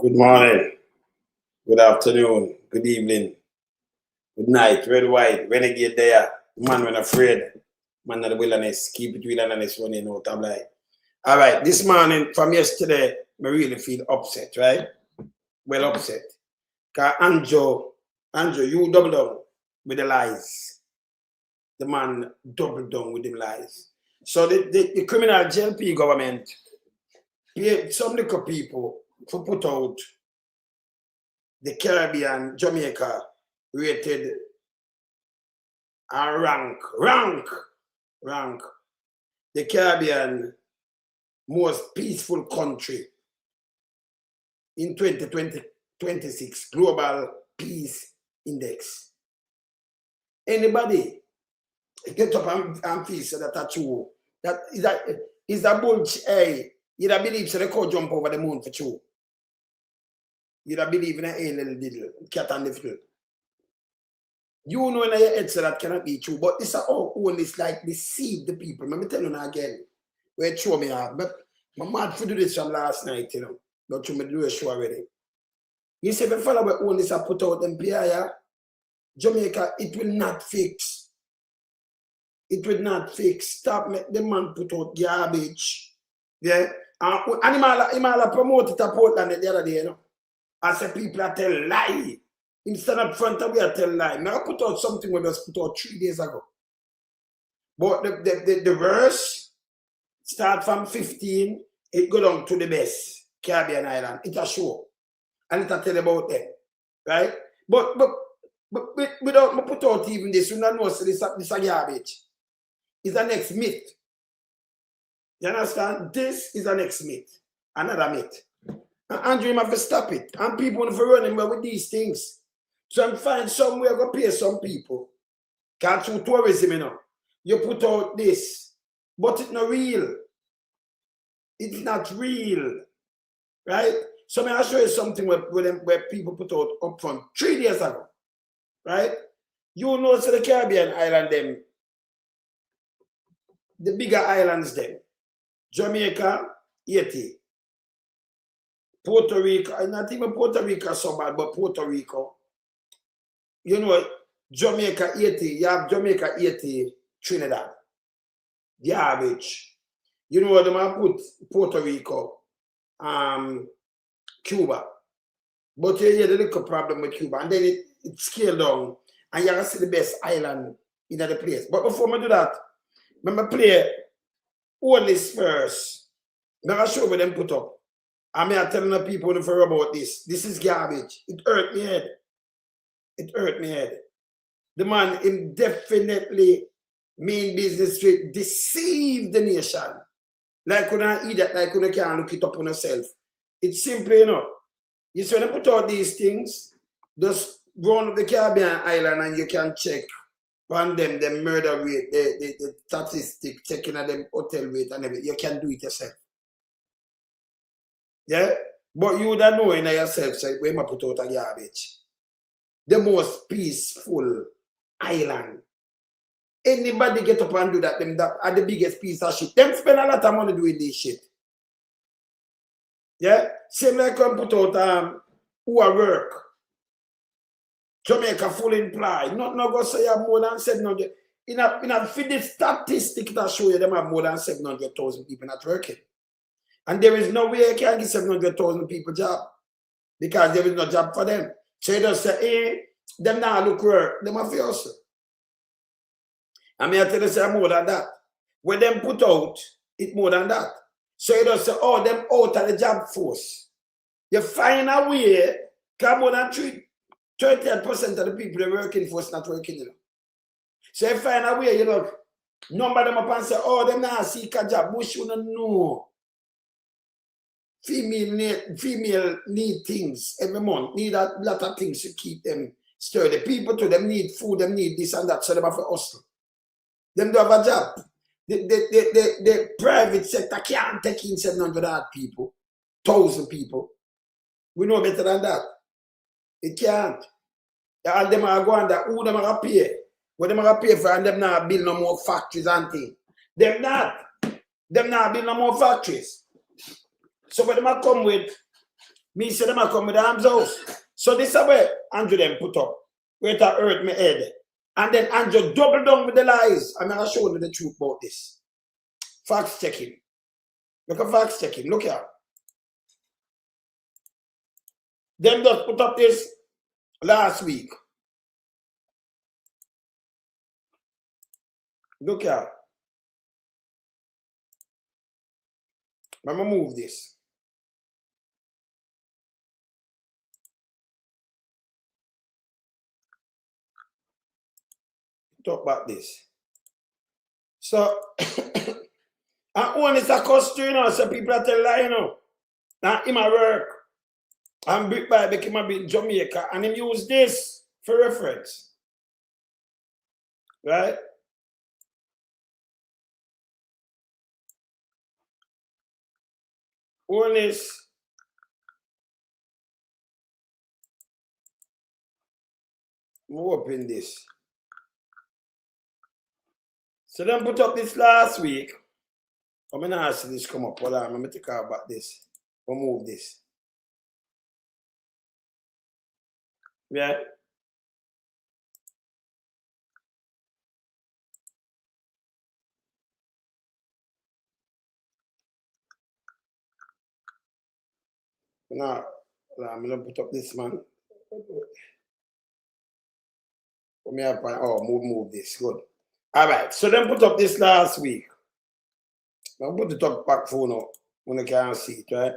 Good morning, good afternoon, good evening, good night, red, white, renegade there, man when afraid, man of the wilderness, keep it wilderness running out of life. All right, this morning from yesterday, I really feel upset, right? Well upset. Because Andrew, you double down with the lies. The man doubled down with the lies. So the criminal Jlp government, some little people to put out the Caribbean, Jamaica rated and rank the Caribbean most peaceful country in 2026 Global Peace Index. Anybody get up and feel so that that's true? That is that bullshit. Hey, you don't believe so they could jump over the moon for true. You don't believe in a little diddle, cat and the fiddle. You know in your head so that cannot be true, but this is all it's like deceive the people. Let me tell you now again. Where show me out. But my mad for do this from last night, you know. But you may do a show already. You say if follow what own this I put out them PIA, Jamaica, it will not fix. It will not fix. Stop make the man put out garbage. Yeah. And he might promote it at Portland the other day, you know. I say people are tell lie. Instead of front of me, I tell lie. Now I put out something we just put out 3 days ago. But the verse start from 15, it go down to the best Caribbean island. It's a show. And it's a tell about them. Right? But without put out even this, you don't know so this is a garbage. It's the next myth. You understand? This is the next myth. Another myth. And Andrew have to stop it. And people want to run him with these things. So I'm find somewhere to pay some people. Can't through tourism, you know. You put out this. But it's not real. It's not real. Right? So I'll show you something where people put out up front 3 days ago. Right? You know so the Caribbean island them. The bigger islands them. Jamaica, 80. Puerto Rico, not even Puerto Rico so bad, but Puerto Rico. You know, Jamaica 80, you have Jamaica 80, Trinidad. The average. You know what they might put Puerto Rico, Cuba. But you hear the little problem with Cuba, and then it scaled down, and you can see the best island in the place. But before I do that, remember play Holness first. Now I show what them put up. I mean, I'm telling the people about this. This is garbage. It hurt me head. It hurt me head. The man definitely mean business to deceive the nation. Like when I eat that, like when I can't look it up on yourself. It's simply, you know. You see when I put out these things, just run up the Caribbean island and you can check on them, the murder rate, the statistic, checking at them hotel rate and everything. You can do it yourself. Yeah? But you don't know in yourself, so when I put out a garbage. The most peaceful island. Anybody get up and do that, them that are the biggest piece of shit. Them spend a lot of money doing this shit. Yeah? Same like when put out who are work. Jamaica full employed. Not go say you have more than 700. In a fit statistic that show you them have more than 700,000 people not working. And there is no way you can give 700,000 people job. Because there is no job for them. So you just say, hey, them now look work. Them are fierce. I mean, I tell you, say more than that. When them put out, it's more than that. So you just say, oh, them out of the job force. You find a way, because more than 38% of the people the working force not working, you know. So you find a way, you know, number them up and say, oh, them now seek a job. Bush you don't know. Female need things every month, need a lot of things to keep them sturdy. People too, them need food, them need this and that, so they have to hustle. Them do have a job. The private sector can't take in 700 people, 1,000 people. We know better than that. It can't. All them are going that who them are pay. What them are pay for and them not build no more factories and things. Them not build no more factories. So when them come with Me say them a come with the arms house. So this is where Andrew them put up. Where it hurt me head. And then Andrew double down with the lies. I'm gonna show you the truth about this. Facts checking. Look at facts checking. Look here. Them just put up this last week. Look here. I'm gonna move this. Talk about this. So, and one is a costume, you know, so people are telling lie, you know. Now, in my work, I'm brick by became a bit Jamaica, and he use this for reference. Right? One is open this. So then put up this last week. I'm gonna ask this come up. Hold on, I'm gonna take out about this. We'll move this. Yeah. Now, I'm gonna put up this man. Move this. Good. All right. So then put up this last week. I'll put it up back phone up when I can't see it, right?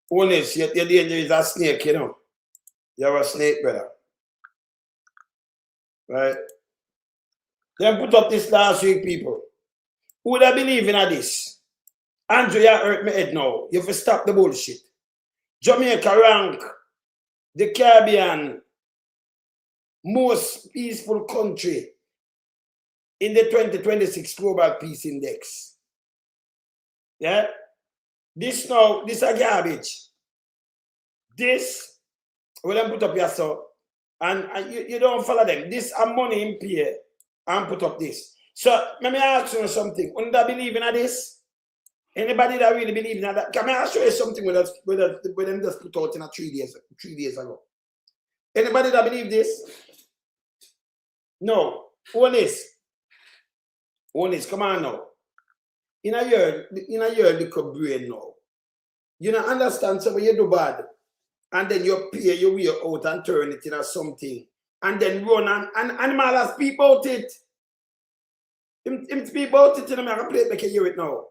Holness, your danger is a snake, you know. You're a snake, brother. Right? Then put up this last week, people. Who would I believe in this? Andrew, you hurt me head now. You have to stop the bullshit. Jamaica rank the Caribbean most peaceful country in the 2026 Global Peace Index. Yeah? This now, this a garbage. This, well, them put up your stuff, and you don't follow them. This a money in pay and put up this. So, let me ask you something. Wouldn't I believe in this? Anybody that really believe in that? Can I show you something with them just put out in a 3 days ago? Anybody that believe this? No. Holness, come on now. In a year, little brain now. You don't understand, so when you do bad, and then you pay your way out and turn it into something, and then run and animal speak about it. Him speak about it, and I'm going to play it, make you hear it now.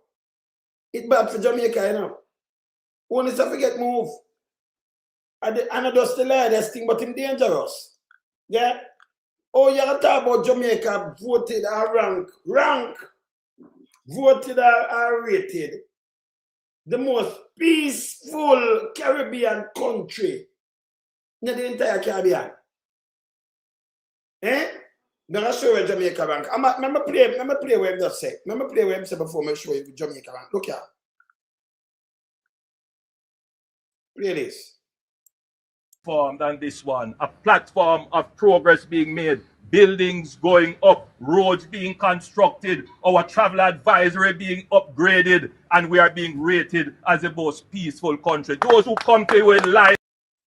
It's bad for Jamaica, you know. Holness to forget move. And I just the latest thing, but him dangerous. Yeah? Oh, you're talking about Jamaica voted or rank. Voted or rated the most peaceful Caribbean country in the entire Caribbean. Eh? I'm going to show you Jamaica rank. Remember play where I just said. Remember play where I said before I show you Jamaica rank. Look here. Play this. Than this one, a platform of progress being made, buildings going up, roads being constructed, our travel advisory being upgraded, and we are being rated as the most peaceful country. Those who come to you with lies.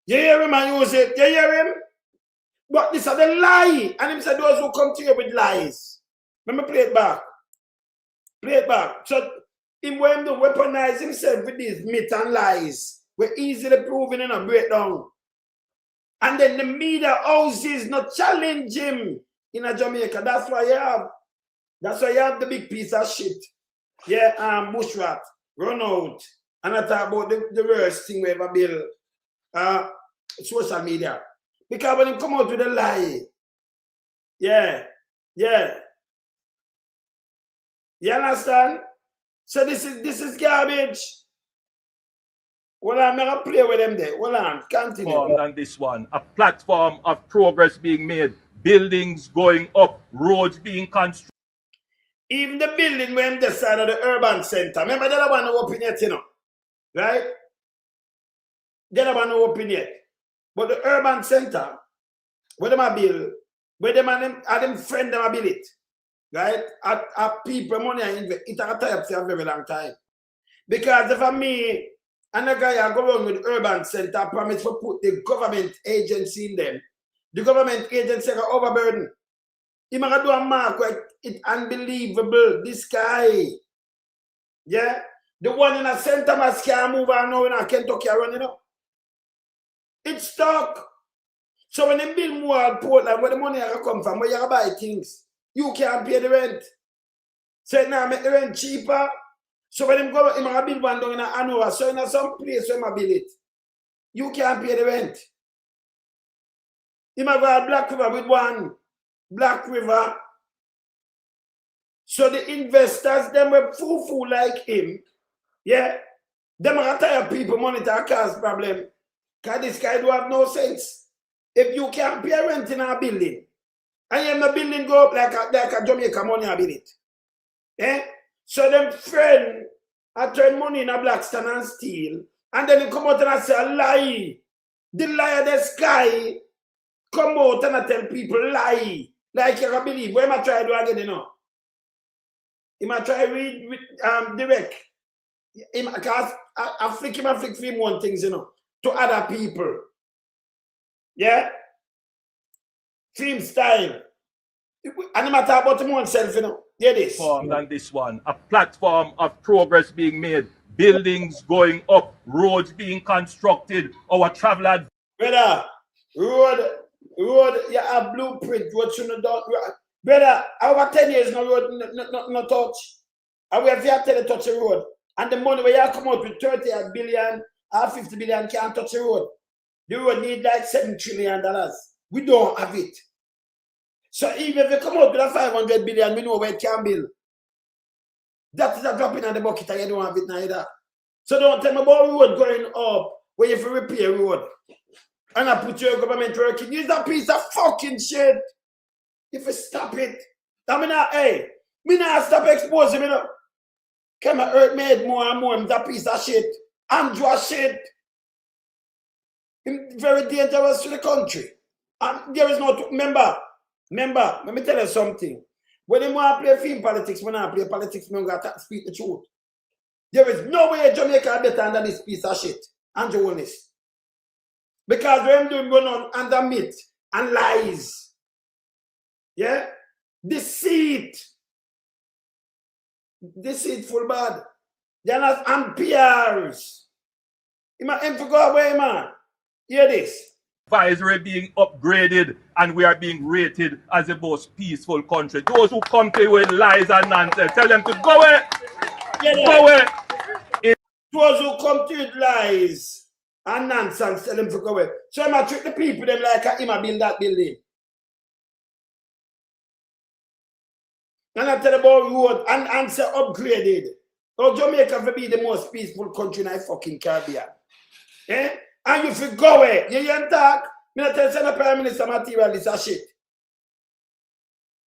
You hear him and use it? You hear him? But this is the lie. And him said those who come to you with lies. Let me play it back. Play it back. So him when to weaponize himself with these myths and lies, we're easily proven in a breakdown. And then the media houses not challenge him in a Jamaica. That's why you have the big piece of shit. Yeah, bushrat, run out. And I talk about the worst thing we ever build. Social media. Because when they come out with a lie. Yeah. You understand? So this is garbage. Well, I'm going to play with them there. Well, I'm continue. Than this one, a platform of progress being made, buildings going up, roads being constructed. Even the building where I'm the side of the urban center. Remember that one no open yet, you know? Right? That one no open yet. But the urban center, where them a build, where them and them friend them a build it. Right? At people money and invest. It a tie up for a very long time. Because if I me And the guy I go on with urban center promise to put the government agency in them. The government agency are overburdened. He might do a mark where it's unbelievable. This guy. Yeah. The one in a center must can't move on now in a Kentucky running up. It's stuck. So when they build more Portland, where the money come from, where you buy things, you can't pay the rent. So now make the rent cheaper. So when them go, I build one down in Hanover, so in some place where I build it, you can't pay the rent. He might go to Black River with one Black River. So the investors, them were fool like him. Yeah. Them are tired people money to cause problem. Because this guy do have no sense. If you can't pay rent in a building, and you the building go up like a Jamaica money a build it. Eh? So them friend I turn money in a Blackstone and steal, and then he come out and I say a lie. The lie of the sky come out and I tell people lie. Like you can believe. What am I trying to do again, you know? He might try to read with direct. Because I flick him one things, you know, to other people. Yeah? Film style. And no matter about him oneself, you know. Yeah, this. Than this one. A platform of progress being made. Buildings going up. Roads being constructed. Our traveler. Brother, road, you have blueprint. What you know, brother, over 10 years, no road, no touch. And we have to touch the road. And the money where you come out with 30 billion or 50 billion can't touch the road. The road need like $7 trillion. We don't have it. So even if you come out with a 500 billion, we know where it can build. That is a drop in the bucket and you don't have it neither. So don't tell me about road going up where you have to repair road. And I put your government working. Use that piece of fucking shit. If you stop it. I mean, hey, me not stop exposing me. Come on, earth made more and more. That piece of shit. Andrew shit. Very dangerous to the country. And there is no, remember, let me tell you something. When you want to play film politics, when I play politics, I'm going to speak the truth. There is no way Jamaica better than this piece of shit. Andrew Holness. Because what I'm doing going on under myth and lies. Yeah? Deceit. Deceitful bad. They're not NPRs. You might have to go away, man. Hear this. Advisory being upgraded and we are being rated as the most peaceful country. Those who come to you with lies and nonsense, tell them to go away. Go away. Those who come to you with lies and nonsense, tell them to go away. So I'm going to treat the people them like him build that building. And I tell about road and answer upgraded. So Jamaica will be the most peaceful country in the fucking Caribbean. Eh? And you feel go away. You ain't talk. Me not tell the Prime Minister material is a shit.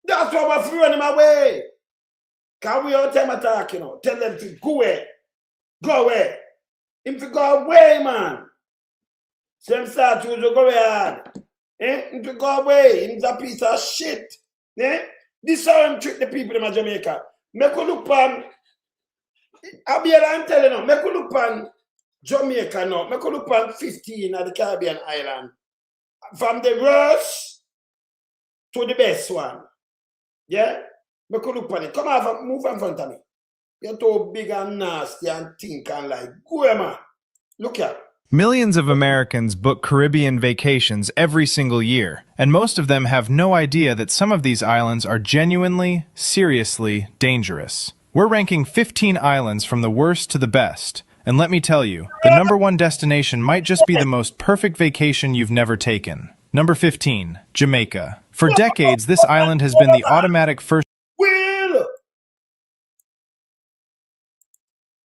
That's why we're throwing him away. Can we all time attack, you know? Tell them to go away. Go away. If you go away, man. Same start to go away. Eh? If you go away, it's a piece of shit. Eh? This is how I'm treat the people in Jamaica. Make a look on. I'll be I'm telling you, make a look on Jamaica now. Make a look on 15 at the Caribbean island. From the worst to the best one. Yeah? Make a look on it. Come on, move in front of me. You're too big and nasty and think and like, go here, man. Look here. Millions of Americans book Caribbean vacations every single year, and most of them have no idea that some of these islands are genuinely, seriously dangerous. We're ranking 15 islands from the worst to the best, and let me tell you, the #1 destination might just be the most perfect vacation you've never taken. Number 15, Jamaica. For decades, this island has been the automatic first. Will!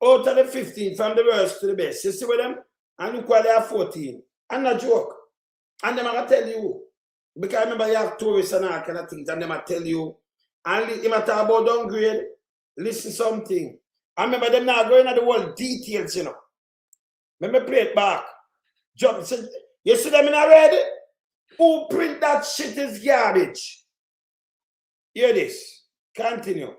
Out of the 15, from the worst to the best. You see with them? And look why they are 14. And not joke. And them I tell you. Because I remember you have tourists and all kind of things. And them I tell you. And they talk about downgrade. Listen something. I remember them now going into the world details, you know. Let me play it back. You see them in a red? Who print that shit is garbage? Hear this. Continue.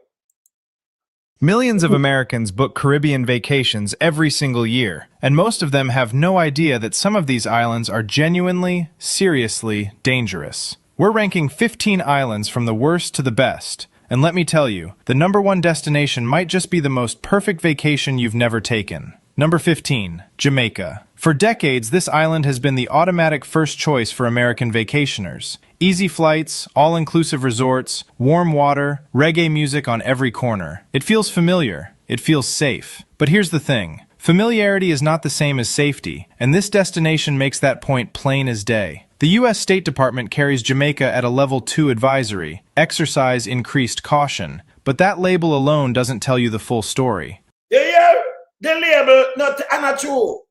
Millions of Americans book Caribbean vacations every single year, and most of them have no idea that some of these islands are genuinely, seriously dangerous. We're ranking 15 islands from the worst to the best, and let me tell you, the #1 destination might just be the most perfect vacation you've never taken. Number 15, Jamaica. For decades, this island has been the automatic first choice for American vacationers. Easy flights, all-inclusive resorts, warm water, reggae music on every corner. It feels familiar. It feels safe. But here's the thing. Familiarity is not the same as safety, and this destination makes that point plain as day. The U.S. State Department carries Jamaica at a Level 2 advisory, exercise increased caution, but that label alone doesn't tell you the full story. Yeah, the label not true.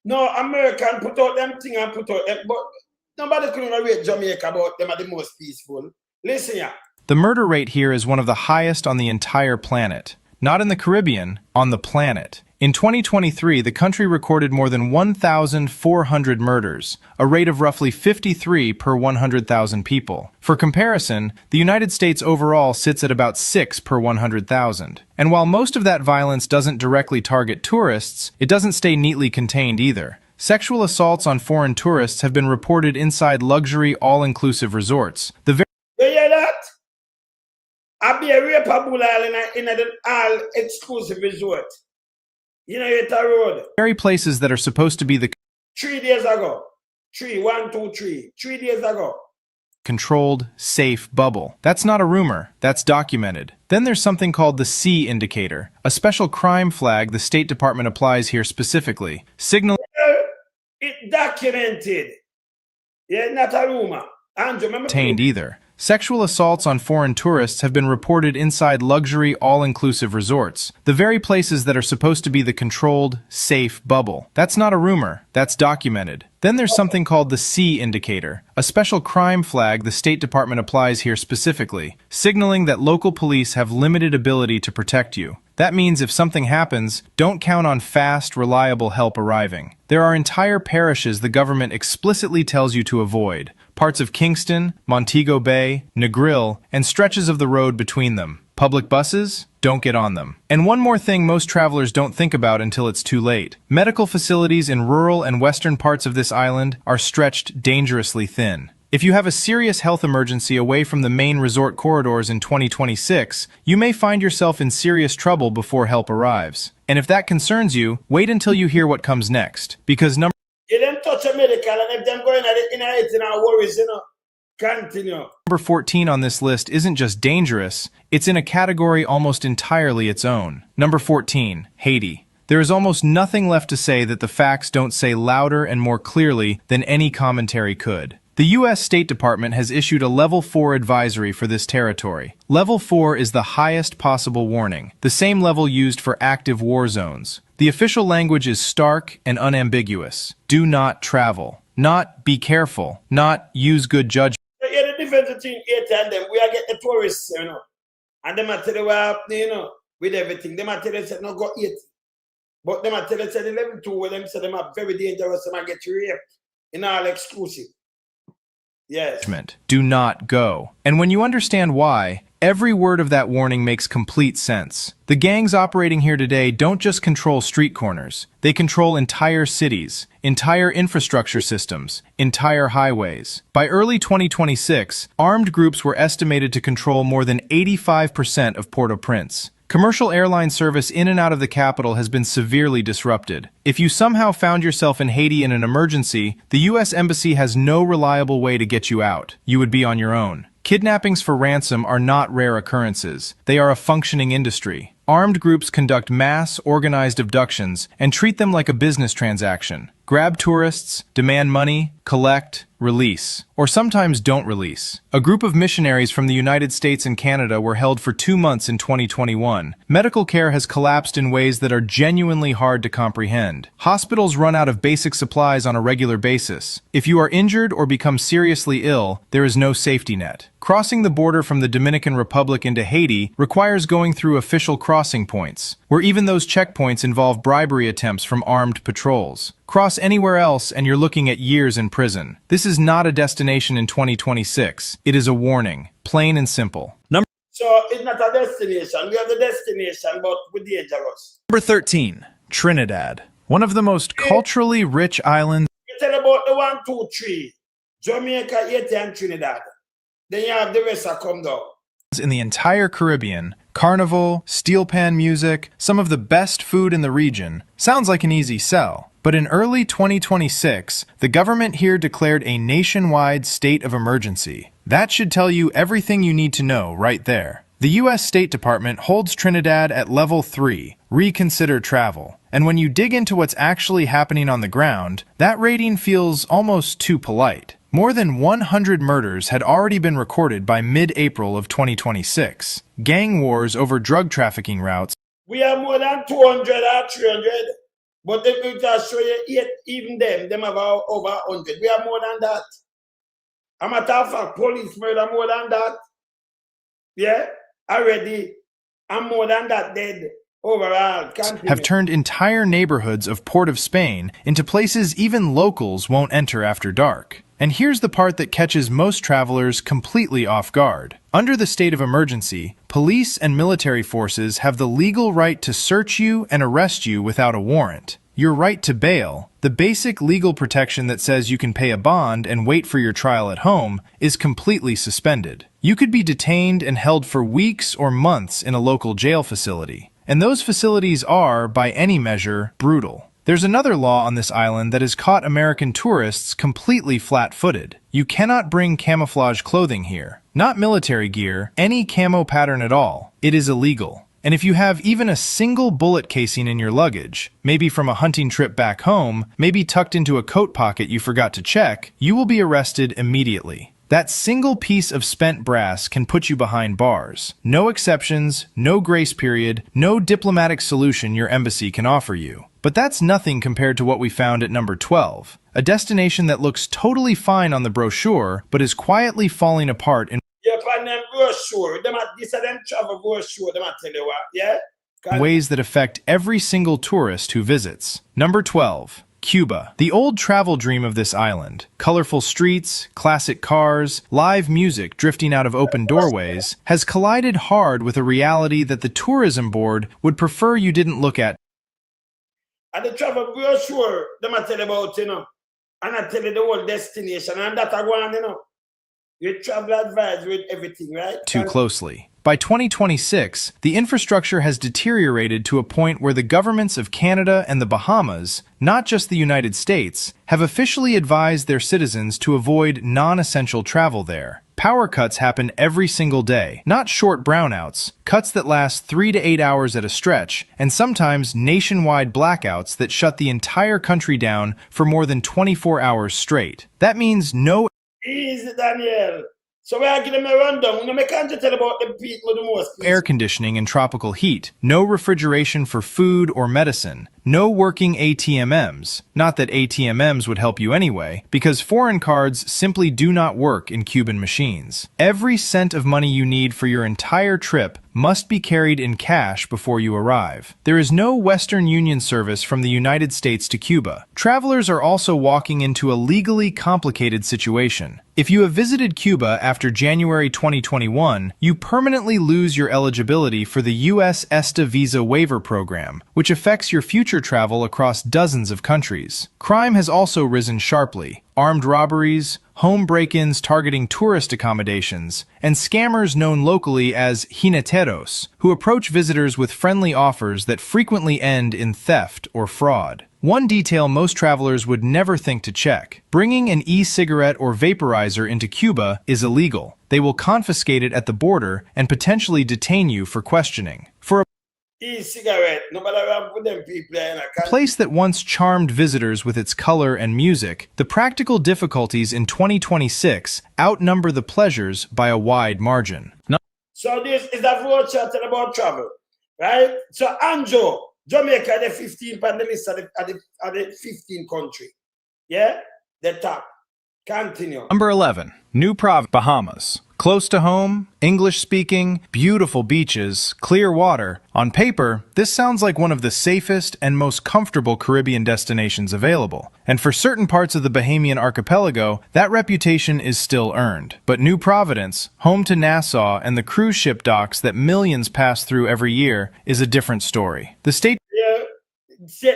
No, American put out them thing and put out them, but nobody couldn't rate Jamaica about them are the most peaceful. Listen here. The murder rate here is one of the highest on the entire planet. Not in the Caribbean, on the planet. In 2023, the country recorded more than 1,400 murders, a rate of roughly 53 per 100,000 people. For comparison, the United States overall sits at about 6 per 100,000. And while most of that violence doesn't directly target tourists, it doesn't stay neatly contained either. Sexual assaults on foreign tourists have been reported inside luxury, all-inclusive resorts. You hear that? I be a rape in an all-exclusive resort. You know, it's a road. Very places that are supposed to be the 3 days ago. 3 days ago. Controlled, safe bubble. That's not a rumor, that's documented. Then there's something called the C indicator, a special crime flag the State Department applies here specifically, signaling It's documented. Yeah, not a rumor. Andrew, remember? Either. Sexual assaults on foreign tourists have been reported inside luxury, all-inclusive resorts, the very places that are supposed to be the controlled, safe bubble. That's not a rumor, that's documented. Then there's something called the C indicator, a special crime flag the State Department applies here specifically, signaling that local police have limited ability to protect you. That means if something happens, don't count on fast, reliable help arriving. There are entire parishes the government explicitly tells you to avoid. Parts of Kingston, Montego Bay, Negril, and stretches of the road between them. Public buses? Don't get on them. And one more thing most travelers don't think about until it's too late. Medical facilities in rural and western parts of this island are stretched dangerously thin. If you have a serious health emergency away from the main resort corridors in 2026, you may find yourself in serious trouble before help arrives. And if that concerns you, wait until you hear what comes next. Because You them touch a medical and if them going in our worries, you know. Continue. Number 14 on this list isn't just dangerous, it's in a category almost entirely its own. Number 14, Haiti. There is almost nothing left to say that the facts don't say louder and more clearly than any commentary could. The U.S. State Department has issued a Level 4 advisory for this territory. Level 4 is the highest possible warning, the same level used for active war zones. The official language is stark and unambiguous. Do not travel. Not be careful. Not use good judgment. Yeah, the difference between Haiti and them, we are getting the tourists, you know. And them are tell you what happening, you know, with everything. Them are tell you say no go eat. But them are tell you say the level 2 where them say them are very dangerous and get raped in all exclusive. Yes. Do not go. And when you understand why, every word of that warning makes complete sense. The gangs operating here today don't just control street corners. They control entire cities, entire infrastructure systems, entire highways. By early 2026, armed groups were estimated to control more than 85% of Port-au-Prince. Commercial airline service in and out of the capital has been severely disrupted. If you somehow found yourself in Haiti in an emergency, the U.S. Embassy has no reliable way to get you out. You would be on your own. Kidnappings for ransom are not rare occurrences. They are a functioning industry. Armed groups conduct mass, organized abductions and treat them like a business transaction. Grab tourists, demand money, collect, release, or sometimes don't release. A group of missionaries from the United States and Canada were held for 2 months in 2021. Medical care has collapsed in ways that are genuinely hard to comprehend. Hospitals run out of basic supplies on a regular basis. If you are injured or become seriously ill, there is no safety net. Crossing the border from the Dominican Republic into Haiti requires going through official crossing points, where even those checkpoints involve bribery attempts from armed patrols. Cross anywhere else and you're looking at years in prison. This is not a destination in 2026. It is a warning, plain and simple. So it's not a destination. We have the destination, but we're dangerous. Number 13, Trinidad. One of the most culturally rich islands You tell about the 1, 2, 3. Jamaica, Haiti, and Trinidad. Then you have the rest that come down. in the entire Caribbean. Carnival, steel pan music, some of the best food in the region. Sounds like an easy sell. But in early 2026, the government here declared a nationwide state of emergency. That should tell you everything you need to know right there. The U.S. State Department holds Trinidad at level 3, reconsider travel. And when you dig into what's actually happening on the ground, that rating feels almost too polite. More than 100 murders had already been recorded by mid-April of 2026. Gang wars over drug trafficking routes. We have more than 200 or 300, but if we just show you even them have over 100. We have more than that. A matter of fact, police murder more than that. Yeah, already, and more than that dead overall. Have turned entire neighborhoods of Port of Spain into places even locals won't enter after dark. And here's the part that catches most travelers completely off guard. Under the state of emergency, police and military forces have the legal right to search you and arrest you without a warrant. Your right to bail, the basic legal protection that says you can pay a bond and wait for your trial at home, is completely suspended. You could be detained and held for weeks or months in a local jail facility. And those facilities are, by any measure, brutal. There's another law on this island that has caught American tourists completely flat-footed. You cannot bring camouflage clothing here. Not military gear, any camo pattern at all. It is illegal. And if you have even a single bullet casing in your luggage, maybe from a hunting trip back home, maybe tucked into a coat pocket you forgot to check, you will be arrested immediately. That single piece of spent brass can put you behind bars. No exceptions, no grace period, no diplomatic solution your embassy can offer you. But that's nothing compared to what we found at number 12, a destination that looks totally fine on the brochure, but is quietly falling apart in ways that affect every single tourist who visits. Number 12. Cuba, the old travel dream of this island. Colorful streets, classic cars, live music drifting out of open doorways, has collided hard with a reality that the tourism board would prefer you didn't look at. And the travel brochure, them I tell about, and I tell you the whole destination, and that I want, You travel advice with everything, right? Too closely. By 2026, the infrastructure has deteriorated to a point where the governments of Canada and the Bahamas, not just the United States, have officially advised their citizens to avoid non-essential travel there. Power cuts happen every single day, not short brownouts, cuts that last 3 to 8 hours at a stretch, and sometimes nationwide blackouts that shut the entire country down for more than 24 hours straight. That means no Easy, Daniel. So we are giving them a rundown. We can't tell about the people the most. Air conditioning and tropical heat, no refrigeration for food or medicine, no working ATMs. Not that ATMs would help you anyway, because foreign cards simply do not work in Cuban machines. Every cent of money you need for your entire trip must be carried in cash before you arrive. There is no Western Union service from the United States to Cuba. Travelers are also walking into a legally complicated situation. If you have visited Cuba after January 2021, you permanently lose your eligibility for the U.S. ESTA visa waiver program, which affects your future travel across dozens of countries. Crime has also risen sharply. Armed robberies, home break-ins targeting tourist accommodations, and scammers known locally as jineteros, who approach visitors with friendly offers that frequently end in theft or fraud. One detail most travelers would never think to check: bringing an e-cigarette or vaporizer into Cuba is illegal. They will confiscate it at the border and potentially detain you for questioning. For e-cigarette, no matter what put them people in a place that once charmed visitors with its color and music, the practical difficulties in 2026 outnumber the pleasures by a wide margin. So this is a road chatting about travel, right? So Anjo, Jamaica the 15th on the list of the 15 country. Yeah? The top. Continue. Number 11. New Providence, Bahamas. Close to home, English-speaking, beautiful beaches, clear water. On paper, this sounds like one of the safest and most comfortable Caribbean destinations available. And for certain parts of the Bahamian archipelago, that reputation is still earned. But New Providence, home to Nassau and the cruise ship docks that millions pass through every year, is a different story. The State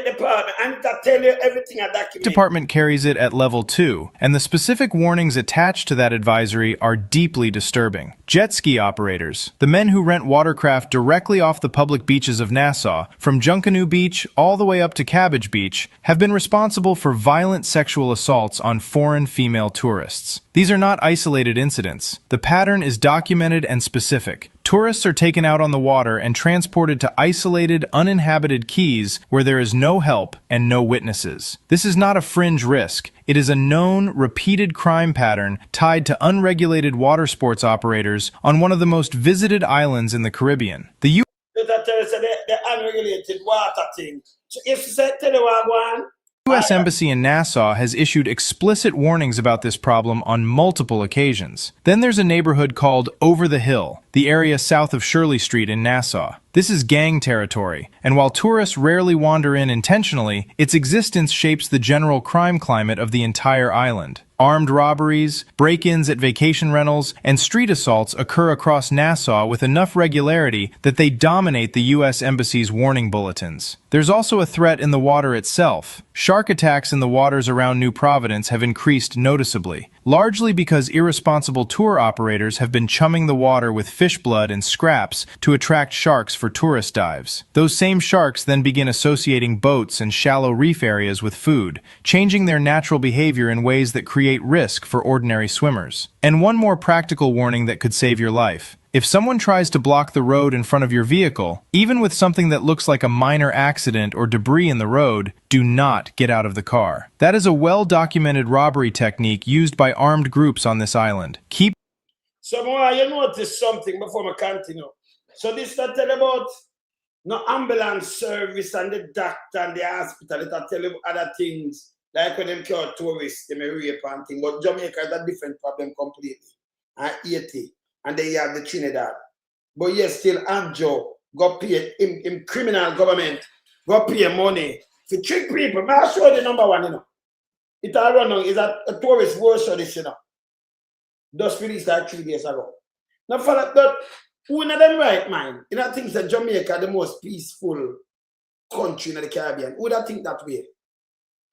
Department, and to tell you everything I document. Department carries it at level 2, and the specific warnings attached to that advisory are deeply disturbing. Jet ski operators, the men who rent watercraft directly off the public beaches of Nassau, from Junkanoo Beach all the way up to Cabbage Beach, have been responsible for violent sexual assaults on foreign female tourists. These are not isolated incidents. The pattern is documented and specific. Tourists are taken out on the water and transported to isolated, uninhabited keys where there is no help and no witnesses. This is not a fringe risk. It is a known, repeated crime pattern tied to unregulated water sports operators on one of the most visited islands in the Caribbean. The The unregulated water thing. So if you say, tell you what, go on. U.S. Embassy in Nassau has issued explicit warnings about this problem on multiple occasions. Then there's a neighborhood called Over the Hill, the area south of Shirley Street in Nassau. This is gang territory, and while tourists rarely wander in intentionally, its existence shapes the general crime climate of the entire island. Armed robberies, break-ins at vacation rentals, and street assaults occur across Nassau with enough regularity that they dominate the U.S. Embassy's warning bulletins. There's also a threat in the water itself. Shark attacks in the waters around New Providence have increased noticeably, largely because irresponsible tour operators have been chumming the water with fish blood and scraps to attract sharks for tourist dives. Those same sharks then begin associating boats and shallow reef areas with food, changing their natural behavior in ways that create risk for ordinary swimmers. And one more practical warning that could save your life. If someone tries to block the road in front of your vehicle, even with something that looks like a minor accident or debris in the road, do not get out of the car. That is a well-documented robbery technique used by armed groups on this island. Keep So you notice something before I continue. So this that tell about no ambulance service and the doctor and the hospital. It tell you other things like when them cure tourists, they may rape and things. But Jamaica is a different problem completely. And Haiti. And then you have the Trinidad. But yes, still Andrew go pay in criminal government, go pay money to trick people. But I'll show the number one, you know. It all run on is a tourist worse on this, you know. Just released like 3 days ago. Now for that, but one of them right mind, you know, thinks that Jamaica the most peaceful country in the Caribbean. Who that think that way?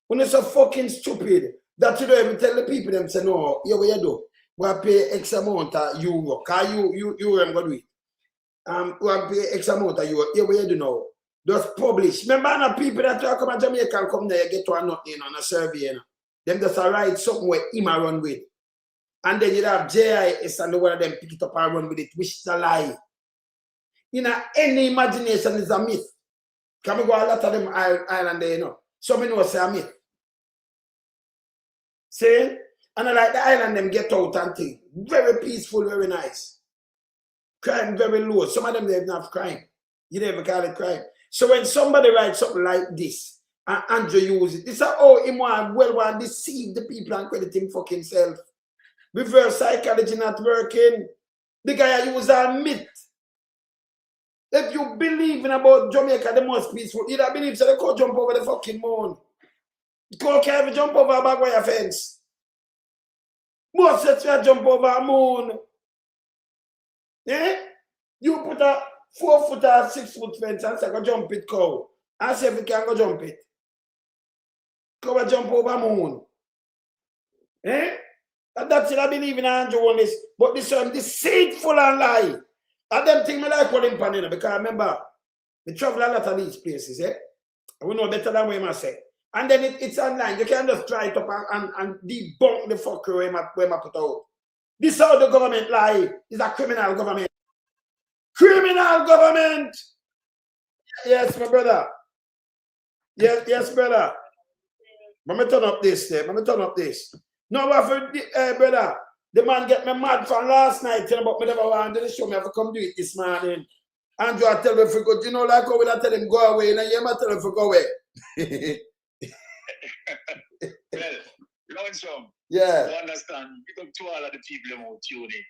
When it's so fucking stupid that you don't even tell the people them say no, here what you do. We have pay X amount of euro. Because you am going to do it. We have pay X amount of euro. Here what you do now. Just publish. Remember the people that come to Jamaica and come there, get to a nothing on a survey. You know. Them just write something where him a run with. And then you have JIS and the one of them pick it up and run with it, which is a lie. You know, any imagination is a myth. Can we go a lot of them island there, you know. Some know say a myth. See? And I like the island them get out and thing. Very peaceful, very nice. Crime very low. Some of them they don't have crime. You never call it crime. So when somebody writes something like this, and Andrew use it, it's how him want deceive the people and credit him fucking himself. Reverse psychology not working. The guy use a myth. If you believe in about Jamaica the most peaceful, you don't believe so they can't jump over the fucking moon. You can't jump over a bag wire fence. Most sets you jump over a moon. Eh? You put a 4-foot or 6-foot fence and say go jump it, cow. And see if you can go jump it. Go jump over a moon. Eh? And that's it, I believe in Andrew on this. But this one deceitful and lie. And them things I like calling Panina because remember, we travel a lot of these places, eh? We know better than we must say. And then it's online. You can just try it up and debunk the fucker where I put out. This is how the government lie. It's a criminal government. Criminal government! Yes, my brother. Yes, brother. Let me turn up this there. Let me turn up this. No, brother. The man get me mad from last night telling about me never want to show me. I have to come do it this morning. Andrew, I tell him if we go, you know, like how I tell him go away, and then you might tell him if we go away. Well, you know, Lonesome. Yeah. You understand? Because to all of the people who tune in.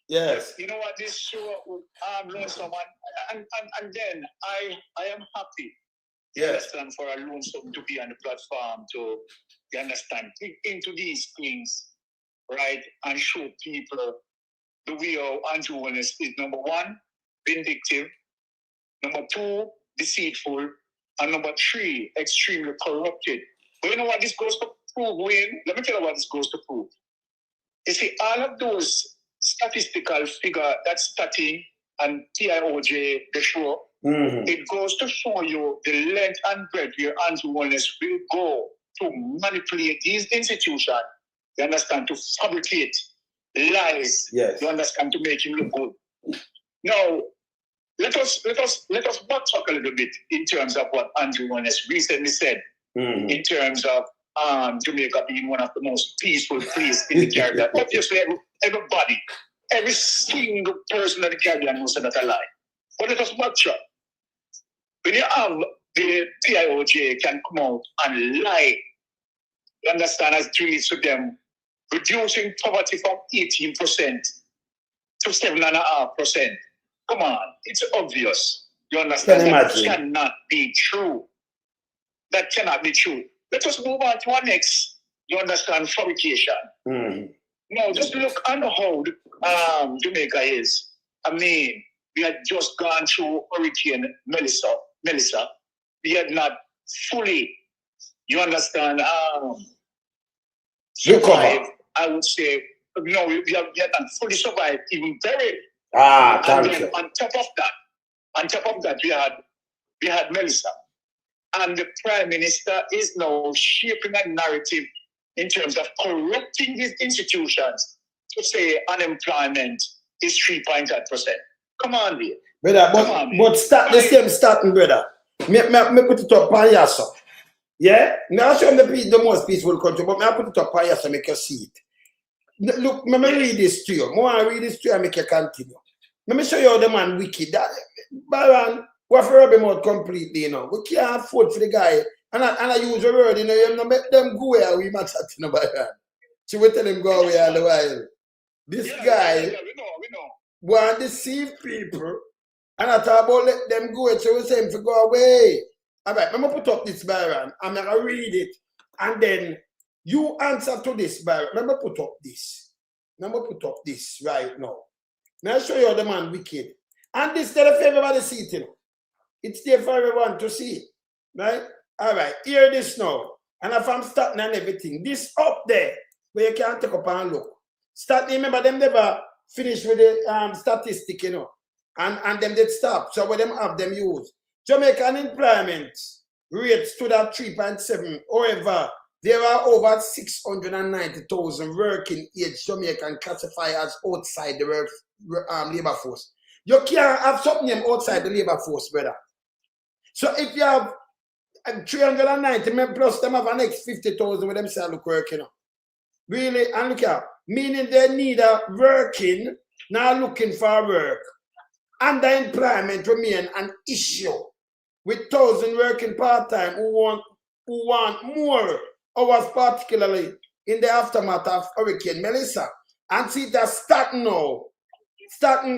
Yes. You know what? This show, Lonesome, and then I am happy. You understand, for a Lonesome to be on the platform to, you understand, dig into these things, right, and show people the way how Andrew Holness is, number one, vindictive, number two, deceitful, and number three, extremely corrupted. But you know what this goes to prove, Wayne? Let me tell you what this goes to prove. You see, all of those statistical figure, that's Stati and TIOJ, the show, it goes to show you the length and breadth where Andrew Holness will go to manipulate these institutions, you understand, to fabricate lies, you understand, to make him look good. Now, let us backtrack a little bit in terms of what Andrew Holness recently said in terms of Jamaica being one of the most peaceful places in the Caribbean. Obviously, everybody, every single person in the Caribbean knows that a lie. But let us backtrack. When you have the TIOJ can come out and lie, you understand, as it relates to them, reducing poverty from 18% to 7.5%. Come on, it's obvious. You understand? That cannot be true. That cannot be true. Let us move on to our next, you understand, fabrication. Now, just look at how Jamaica is. I mean, we had just gone through Hurricane Melissa. We had not fully, you understand, survived. I would say, no, we had not fully survived, even buried. And then on top of that, we had Melissa. And the Prime Minister is now shaping a narrative in terms of corrupting these institutions to say unemployment is 3.8%. Come on, dear. Brother, but start the same starting, brother. Me put it up on Yasa. Yeah? Now show them the most peaceful country, but I put it up on Yasa, make you see it. Look, let me read this to you. More I read this to you, I make you continue. Let me show you how the man wicked. Byron, what for rub him out completely, you know. We can't afford for the guy. And I use a word, you know, you make them go where we must have to know Byron. So we tell him go away all the while. This guy we know. want to deceive people. And I talk about let them go, so we say him to go away. All right, I'm going to put up this, Byron. I'm going to read it. And then you answer to this, Byron. I'm going to put up this. I'm going to put up this right now. Now I'll show you how the man wicked. And this is the for everybody to see it, you know. It's there for everyone to see. Right? All right, hear this now. And if I'm starting and everything, this up there, where you can't take up and look. Start, remember, them never finish with the statistic, you know. And them did stop. So what them have them use. Jamaican employment rate stood at 3.7. However, there are over 690,000 working age Jamaican classified as outside the labor force. You can't have something outside the labor force, brother. So if you have 390 men plus them have an next 50,000 with them say look working. Really, and look at meaning they need a working, not looking for work. Underemployment remain an issue with 1,000 working part-time who want more hours, particularly in the aftermath of Hurricane Melissa. And see that starting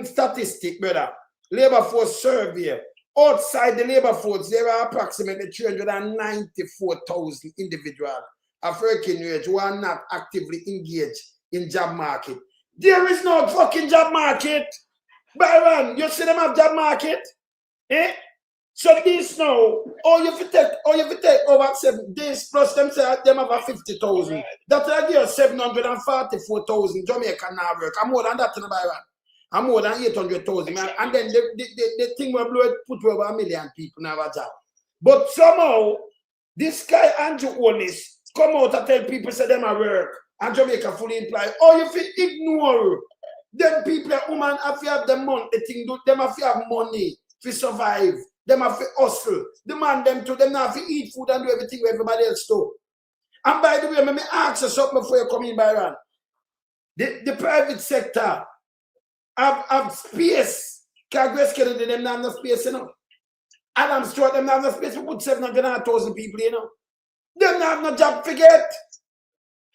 statistic, brother. Labor force survey. Outside the labor force, there are approximately 394,000 individuals of working age who are not actively engaged in job market. There is no fucking job market. Byron, you see them have job market? Eh? So this now, all you have to take over 7 days plus them say them have a 50,000. That will give 744,000 Jamaican now work. I'm more than that in the Byron. I'm more than 800,000. And then the thing will blow it, put over 1 million people now have a job. But somehow, this guy Andrew Holness come out and tell people say them at work and Jamaica fully employed. Or you feel ignore them people, women have to have the money, them have to have money to survive. Them have to hustle. Demand them to them have to eat food and do everything where everybody else do. And by the way, let me ask you something before you come in, Byron. The private sector have space. Congress Kennedy, them not have no space, you know. Adam Stewart, them not have no space. We put 700,000 people, you know. Them not have no job to get.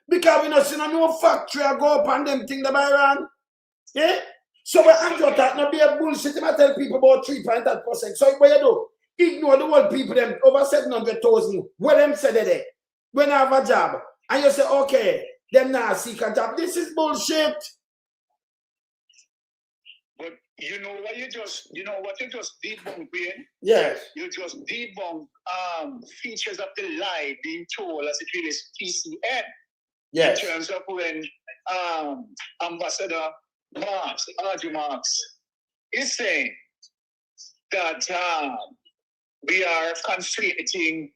Because we not see no factory go up on them thing the Byron. Yeah? So when Andrew talk, not be a bullshit, I tell people about 3.8%. So what you do? Ignore the world people, them over 700,000. What them say there? When I have a job. And you say, okay, them now seek a job. This is bullshit. But you know what you just debunked, Ben? Yes. You just debunked features of the lie being told as it relates to TCN. Yes. In terms of when Ambassador Marks, R.G. Marks, is saying that we are conflating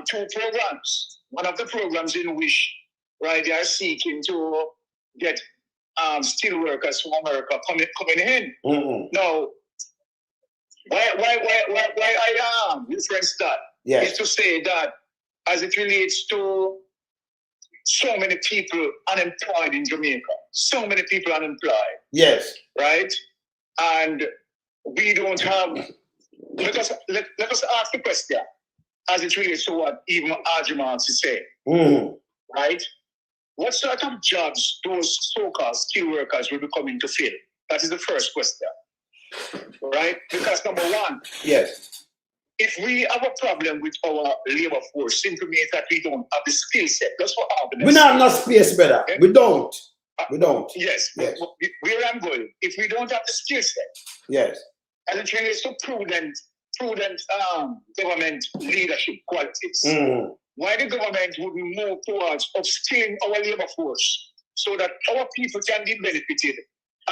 two programs. One of the programs in which, right, they are seeking to get steel workers from America coming in. Mm-hmm. Now, why I reference that is to say that as it relates to so many people unemployed in Jamaica, so many people unemployed. Yes. Right? And we don't have, let us ask the question as it relates to what even R.G. Marks is saying. Mm-hmm. Right? What sort of jobs those so-called skilled workers will be coming to fill? That is the first question. Right? Because number one, yes, if we have a problem with our labor force, simply means that we don't have the skill set. That's what happens. We don't have no space, brother. Okay? We don't. We don't. Yes. Where I'm going, if we don't have the skill set, yes, and it relates to prudent government leadership qualities, why the government would move towards upskilling our labor force so that our people can be benefited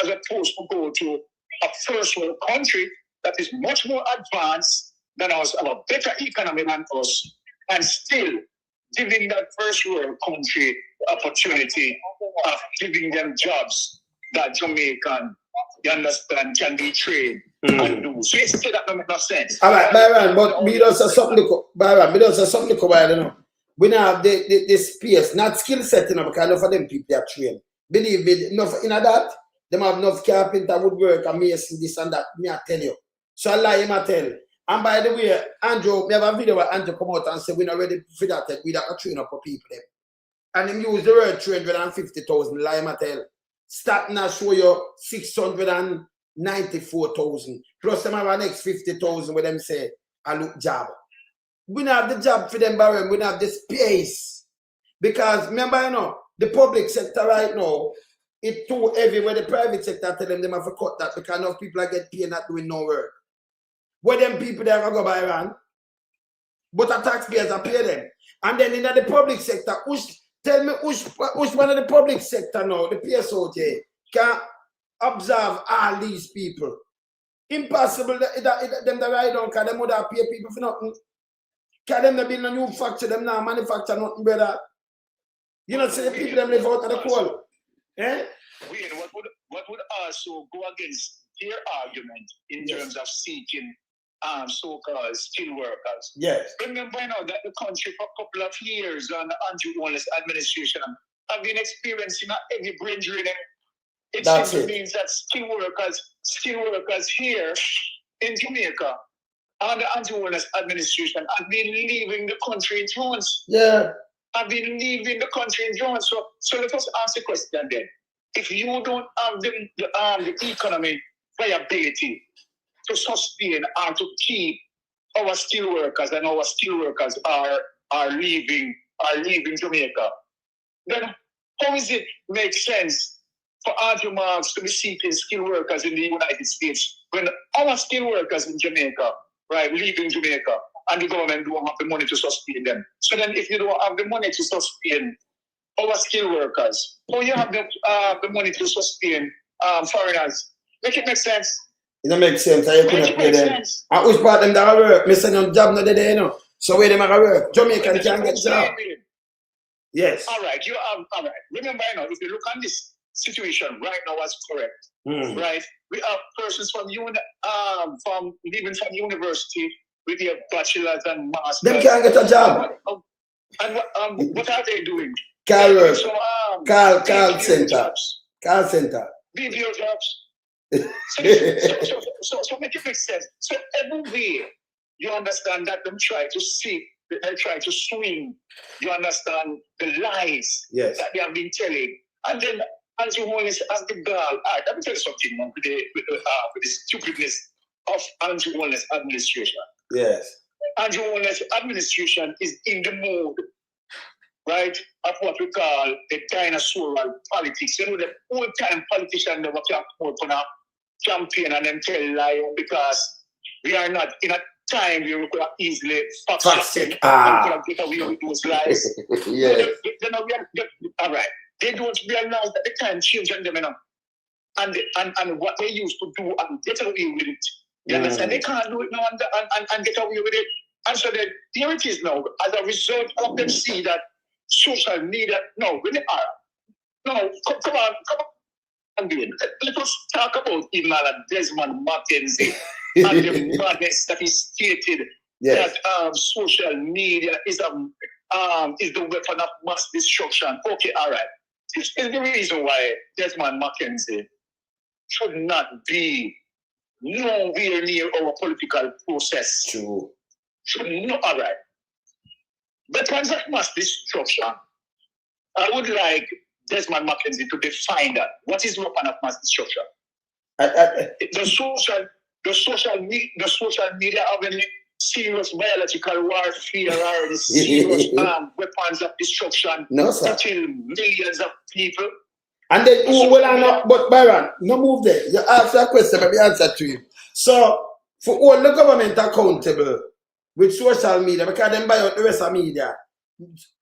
as opposed to go to a first world country that is much more advanced than us, have a better economy than us, and still giving that first world country the opportunity of giving them jobs that Jamaican, you understand, can be trained and do. So it's still that don't make no sense. All right, Byron, but we don't say something, Byron, we don't say something, you know. We don't have the space, not skill set, you know, because enough of them people are trained. Believe me, enough in that, them have enough carpenter, woodwork, and mason, this and that, me I tell you. So I lie, him I tell. And by the way, Andrew, we have a video where Andrew come out and say we're not ready for that, we don't train up for people. Them. And him use the word 350,000, lie, him I tell. Starting to show you 694,000. Plus them have a next 50,000 where them say, I look job. We don't have the job for them, Barry. We don't have the space. Because remember, you know, the public sector right now, it's too heavy where the private sector tell them have to cut that because enough people are getting paid not doing no work. Where them people there are go by run, but the taxpayers are pay them. And then in the public sector, tell me which one of the public sector now, the PSOJ, can observe all these people. Impossible them to ride on because them would have pay people for nothing. Because them not build a new factory, them now manufacture nothing, brother. You know, say the people them live out of the coal. Eh? What would also go against their argument in terms of seeking so-called skilled workers? Yes. Remember now that the country for a couple of years under Andrew Holness administration have been experiencing a heavy brain drain. It simply means that skilled workers here in Jamaica under Andrew Holness administration have been leaving the country in drones. Yeah. Have been leaving the country in drones. So let us ask the question then. If you don't have the economy viability to sustain or to keep our skilled workers, and our skilled workers are leaving Jamaica, then how is it make sense for R.G. Marks to be seeking skilled workers in the United States when our skilled workers in Jamaica, right, leaving Jamaica, and the government don't have the money to sustain them? So then if you don't have the money to sustain our skilled workers, or you have the money to sustain foreigners, make it make sense? It don't make sense. I couldn't pay them. I wish part them that work. Me send them job no day, you know. So where them are work? Jamaican can't get job. Yes. All right. All right. Remember, you know, if you look on this situation right now as correct, right? We have persons from leaving from university with their bachelors and masters. Them can't get a job. And what are they doing? Call work. So, call center. Call center. BBO jobs. So make it make sense. So every way you understand that them try to seek they try to swing, you understand, the lies Yes. that they have been telling. And then Andrew Holness has the gall. All right, let me tell you something man, with the stupidness of Andrew Holness administration. Yes. Andrew Holness administration is in the mood, right, of what we call the dinosaurial politics. You know, the old-time politicians never can come out on a campaign and then tell lies because we are not in a time where we could have easily fact-check and could have get away with those lies. Yes. All right. They don't realize that the time changed on them, you know, and what they used to do and get away with it. You understand? They can't do it now and get away with it. And so here it is now, as a result of them see that social media, no, when they are. No, come on. Let us talk about even Desmond Mackenzie and the madness that is stated that social media is the weapon of mass destruction. Okay, all right. This is the reason why Desmond Mackenzie should not be nowhere near our political process. True. All right. Weapons of mass destruction. I would like Desmond Mackenzie to define that. What is weapon of mass destruction? The social media have any serious biological warfare or the serious weapons of destruction to kill millions of people. And then who will I not? But Byron, no move there. You ask that question, let me answer to you. So for all the government accountable with social media, because them buy out the rest of media,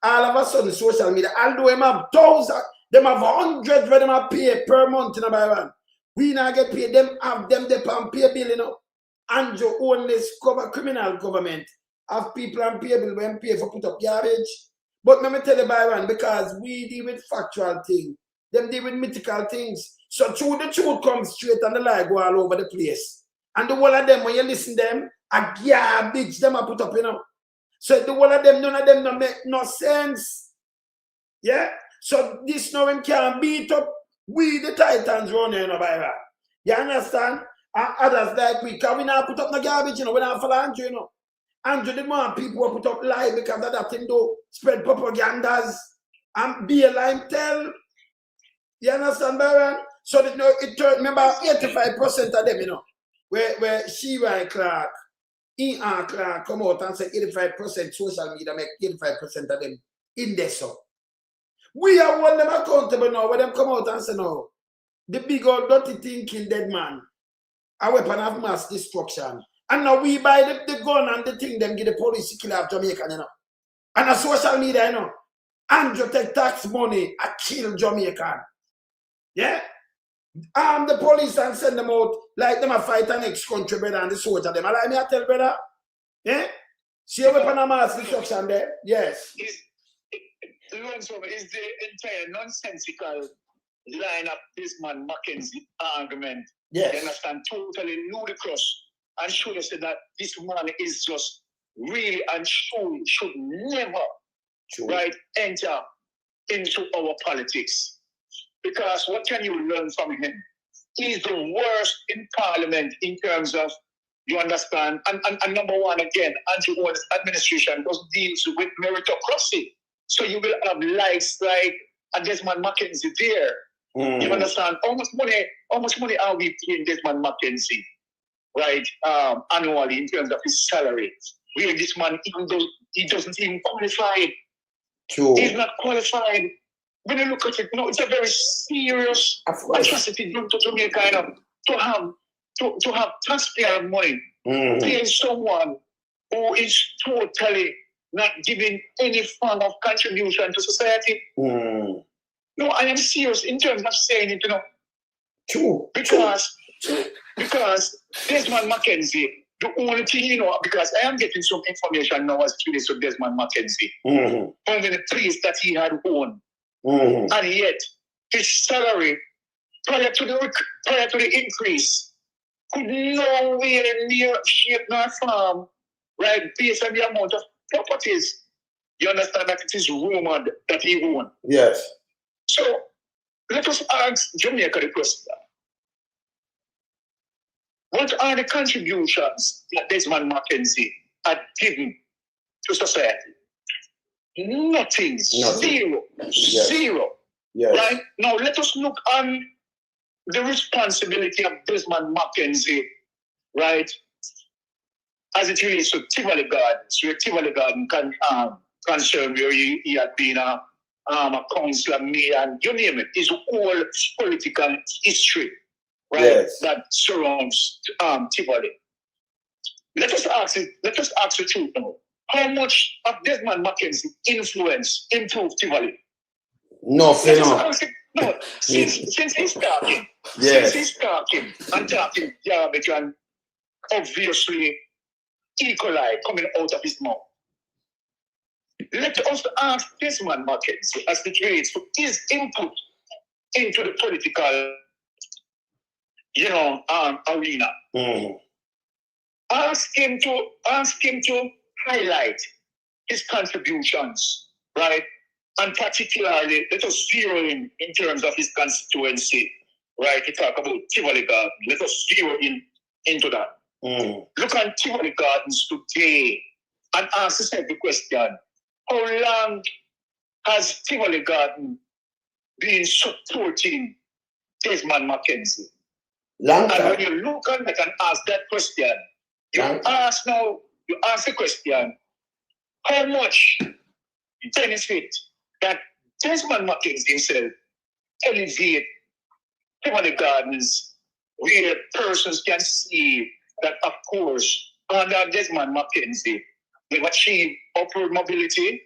all of a sudden social media, although them have thousands, them have hundreds where them have pay per month in a Byron. We not get paid, them have them they pay bill, you know. And you own this criminal government have people and pay bill when pay for put up garbage. But let me tell you, Byron, because we deal with factual things, them deal with mythical things. So true, the truth comes straight and the lie go all over the place. And the whole of them, when you listen to them, a garbage them are put up, you know. So the whole of them, none of them don't make no sense. Yeah? So this now him can't beat up we the Titans running, you know, Byron. You understand? And others like we, because we not put up no garbage, you know, we not follow Andrew, you know. Andrew the more people will put up lie because of that thing do spread propagandas and be a line tell. You understand, Byron? So that, you know, it turned, remember 85% of them, you know, where Shiva and Clark, Ian and Clark come out and say 85% social media make 85% of them in there. So we are one them accountable now, where them come out and say no. The big old dirty thinking dead man, a weapon of mass destruction. And now we buy the gun and the thing them give the police to kill off Jamaican, you know. And a social media, you know. Andrew take tax money and kill Jamaican. Yeah? The police and send them out like them a fight an ex-country brother and the soldier them. Allow me to tell brother? Yeah? See a weapon of mass destruction there? Yes. Is the entire nonsensical line of Desmond Mackenzie argument. Yes. You understand? Totally ludicrous. And should have said that this man is just really and truly should never enter into our politics. Because what can you learn from him? He's the worst in parliament in terms of, you understand, and number one again, Andrew Holness administration just deals with meritocracy. So you will have likes like a Desmond Mackenzie there. You understand? How much money are we paying Desmond Mackenzie, right? Annually in terms of his salary. Where this man, even though he doesn't even qualify, he's not qualified. When you look at it, no, it's a very serious atrocity done to Jamaica, kind of to have taxpayer money paying someone who is totally not giving any form of contribution to society. No, I am serious in terms of saying it, you know. True. Because Desmond Mackenzie, the only thing, you know, because I am getting some information now as it relates to Desmond Mackenzie, how many plays that he had won. And yet, his salary prior to the increase could nowhere near shape nor form, right, based on the amount of properties. You understand that it is rumored that he won. Yes. So, let us ask Jamaica the question. What are the contributions that Desmond Mackenzie had given to society? Nothing. Zero. Yes. Zero. Yes. Right? Now let us look on the responsibility of Desmond McKenzie, right? As it relates to Tivoli Gardens, where Tivoli Garden concerned, where he had been a councillor, mayor, and you name it, his whole political history, right? Yes. That surrounds Tivoli. Let us ask the truth now. How much of Desmond McKenzie influence improved Tivoli? Nothing. No, since he's talking, Yes. since he's talking garbage and obviously E. coli coming out of his mouth. Let us ask Desmond McKenzie as it relates to his input into the political, arena. Ask him to highlight his contributions, right? And particularly, let us zero in terms of his constituency, right? We talk about Tivoli Garden. Let us zero into that. Look at Tivoli Gardens today and ask yourself the question: how long has Tivoli Garden been supporting Desmond McKenzie? Long time. And when you look at that and ask that question, you ask the question: how much benefit that Desmond McKenzie himself elevate Tivoli Gardens, where persons can see that, of course, under Desmond McKenzie, we've achieved upward mobility,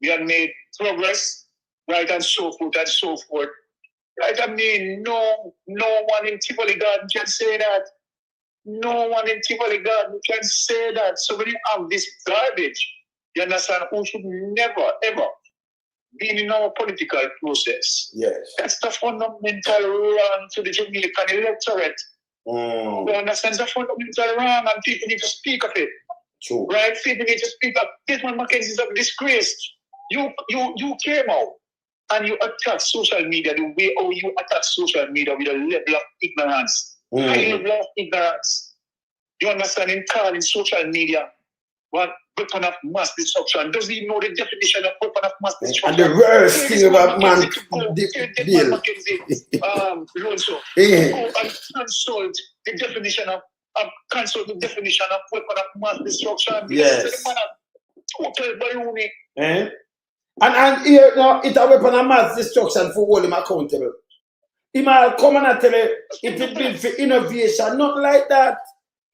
we have made progress, right, and so forth and so forth. Right? I mean, no one in Tivoli Garden can say that. No one in Tivoli Garden can say that. So when you have this garbage, you understand, who should never, ever be in our political process. Yes. That's the fundamental wrong to the Jamaican electorate. You understand? The fundamental wrong, and people need to speak of it. True. Right? People need to speak up. Desmond McKenzie is a disgrace. You came out and you attack social media the way how you attack social media with a level of ignorance. High level of ignorance. You understand? In calling social media one weapon of mass destruction. Does he know the definition of weapon of mass destruction? And the worst thing about man, Bill. Lonzo, go and consult the definition of weapon of mass destruction. Yes. Total baloney. And here now, it's a weapon of mass destruction for all him accountable. He might come and tell you it will build for innovation, not like that.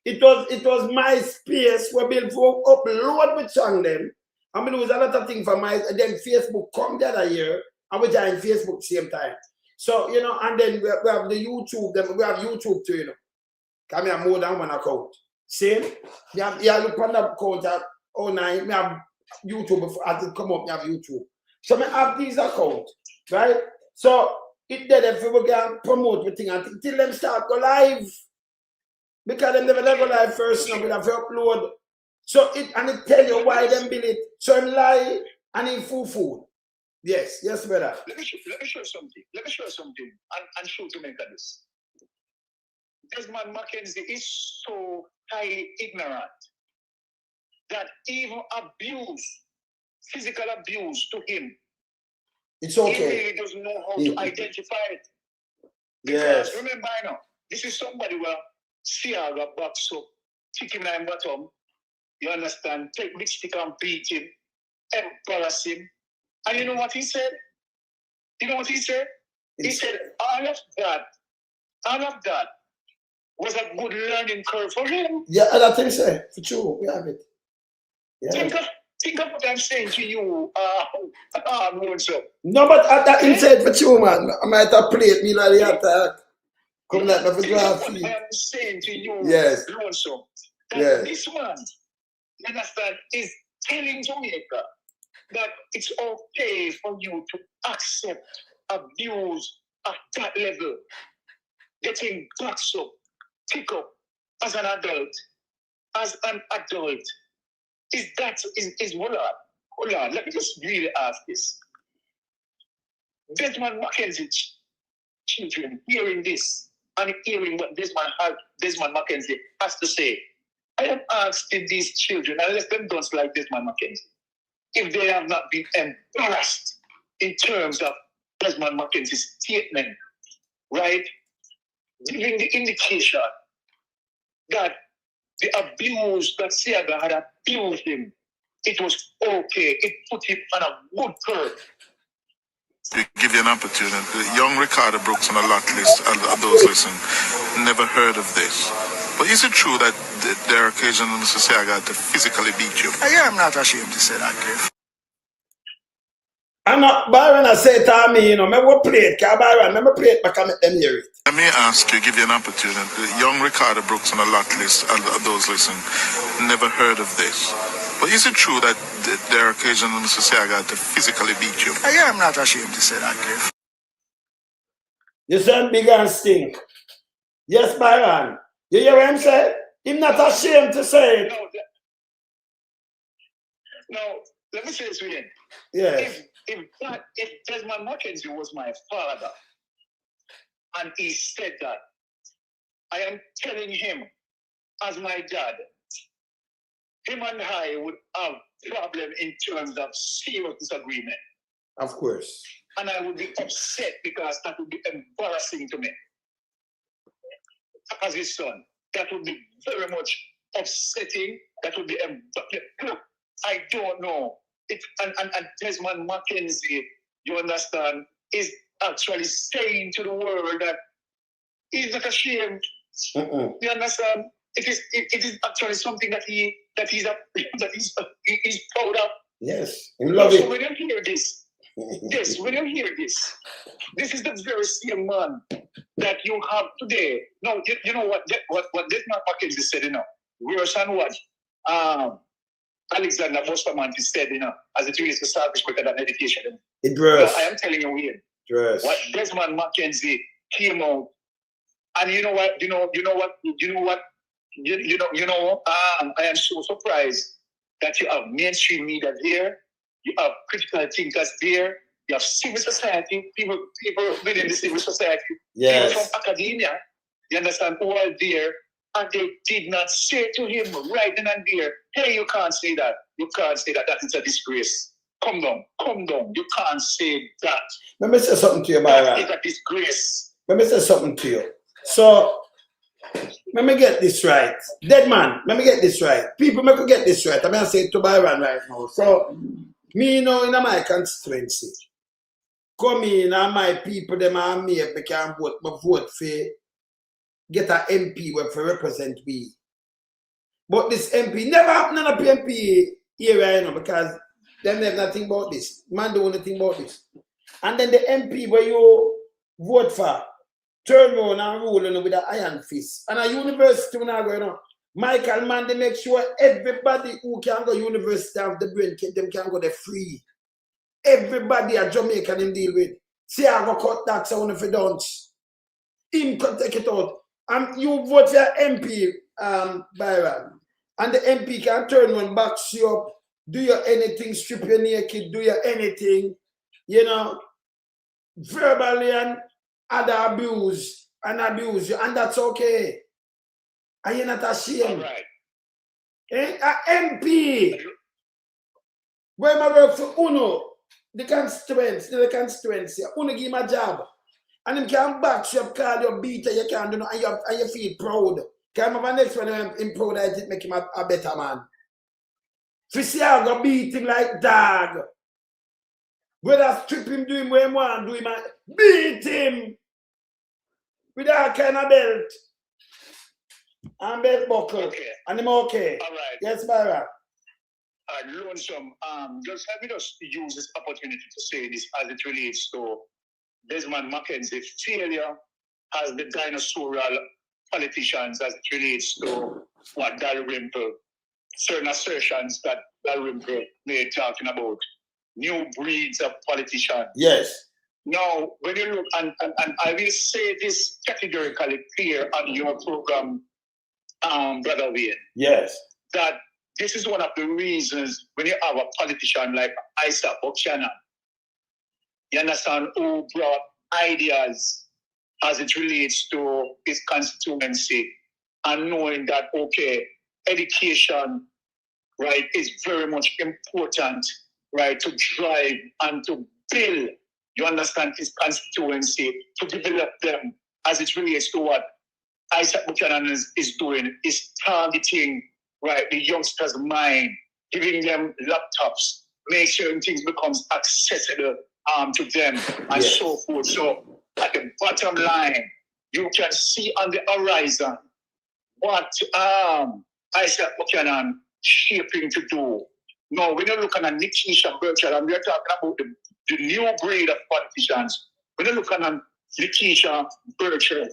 It was MySpace where built for upload with song them. I mean, there was a lot of things for then Facebook come the other year, and we joined Facebook same time. So, and then we have the YouTube, we have YouTube too, Because we have more than one account. Same? You look on the account at 09, we have YouTube, as it come up, we have YouTube. So we have these accounts, right? So, it did if we can promote the thing until them start go live. Because they never go live first, now we have to upload. So it tell you why them build it. So him lie and he fool. Yes, brother. Let me show you something. And show to make this. Desmond McKenzie is so highly ignorant that even physical abuse to him, it's okay. he really doesn't know how to identify it. Yes. Because remember, this is somebody where Siaga box up, kick him in the bottom, you understand, take big stick and beat him, embarrass him. And you know what he said? He said all of that was a good learning curve for him. Yeah, I think so. For sure, we have it. Yeah. Think of what I'm saying to you, Lonzo. No, but that inside for sure, man. I might have played me like the attack. Come like the what I'm saying to you, yes. Lonzo. Yes. This one, you understand, is telling Jamaica that it's okay for you to accept abuse at that level. Getting boxed up, pick up as an adult. Is hold on. Let me just really ask this. Desmond McKenzie children hearing this and hearing what Desmond McKenzie has to say, I am asking these children, unless them don't like Desmond Mackenzie, if they have not been embarrassed in terms of Desmond Mackenzie's statement, right? Giving the indication that the abuse that Siaga had abused him, it was okay. It put him on a good curve. To give you an opportunity, young Ricardo Brooks on a lot list, those listen, never heard of this. But is it true that there are occasions when Mr. Siaga to physically beat you? I'm not ashamed to say that, Griff. I'm not, Byron, I say it to me, you know, I will play it, Byron, I will play it, but I make them hear it. Let me ask you, give you an opportunity, young Ricardo Brooks on a lot list, those listen, never heard of this. But is it true that there are occasions when Mr. Siaga to physically beat you? I'm not ashamed to say that, Griff. You sound big and stink. Yes, Byron. You hear what I'm saying? I'm not ashamed to say it. No, let me say this again. Yes. If Desmond Mackenzie was my father, and he said that, I am telling him, as my dad, him and I would have problem in terms of serious disagreement. Of course. And I would be upset because that would be embarrassing to me. As his son, that would be very much upsetting. That would be I don't know. And Desmond Mackenzie, you understand, is actually saying to the world that he's not ashamed. You understand? It is actually something that he's proud of. Yes, I love it. So when you hear this, when you hear this, this is the very same man that you have today. No, you know what Desmond Mackenzie said, you know, worse than what Alexander Bustamante said, you know, as it relates to selfish quicker than education. It was. No, I am telling you here. Yes. What Desmond Mackenzie came out, and you know what, I am so surprised that you have mainstream media there, you have critical thinkers there, you have civil society, people within the civil society, yes, people from academia, you understand, who are there, and they did not say to him right then and there, hey, you can't say that. You can't say that. That is a disgrace. Come down. You can't say that. Let me say something to you, Byron. That is a disgrace. Let me say something to you. So, let me get this right. Dead man, let me get this right. People, let me get this right. I'm going to say it to Byron right now. So, me, you know, in my constituency, come in and my people, them and me, if they can vote, I vote for get an MP where for represent me. But this MP never happened on a MP area, you know, because them have nothing about this. Man don't nothing about this. And then the MP where you vote for turn around and rule, you know, with an iron fist. And a university when I go, you know, Michael man, they make sure everybody who can go university have the brain, them can go there free. Everybody at Jamaica them deal with. See, I go cut tax on if you don't. Him can take it out. And you vote for MP, Byron. And the MP can turn one, backs you up, do you anything, strip you naked, do you anything, you know, verbally and other abuse you, and that's okay. And you're not ashamed. All right. An MP, where I work for UNO, the constituency, UNO give him a job. And him can back you up, call you beater, you can do, and you feel proud. Can I have next one him proud that it make him a better man. If you see how go beat him like dog. Whether strip him, do him what he want, do him, beat him with that kind of belt. And belt buckle. Okay. And him okay. All right. Yes, Byron. Lonesome, just let me just use this opportunity to say this as it relates to Desmond Mackenzie failure as the dinosaurial politicians as it relates to what Dalrymple, certain assertions that Dalrymple made talking about new breeds of politicians. Yes. Now, when you look, and I will say this categorically clear on your program, Brother Wayne. Yes. That this is one of the reasons when you have a politician like Isaac Buchanan, you understand, who brought ideas as it relates to his constituency and knowing that, okay, education, right, is very much important, right, to drive and to build, you understand, his constituency, to develop them as it relates to what Isaac Buchanan is doing, is targeting, right, the youngsters' mind, giving them laptops, make certain things becomes accessible to them, and so forth. So at the bottom line, you can see on the horizon what Isaac Buchanan shaping to do. No, we're not looking at Nikisha Burchell, and we're talking about the new breed of politicians. We're not looking at Nikisha Burchell,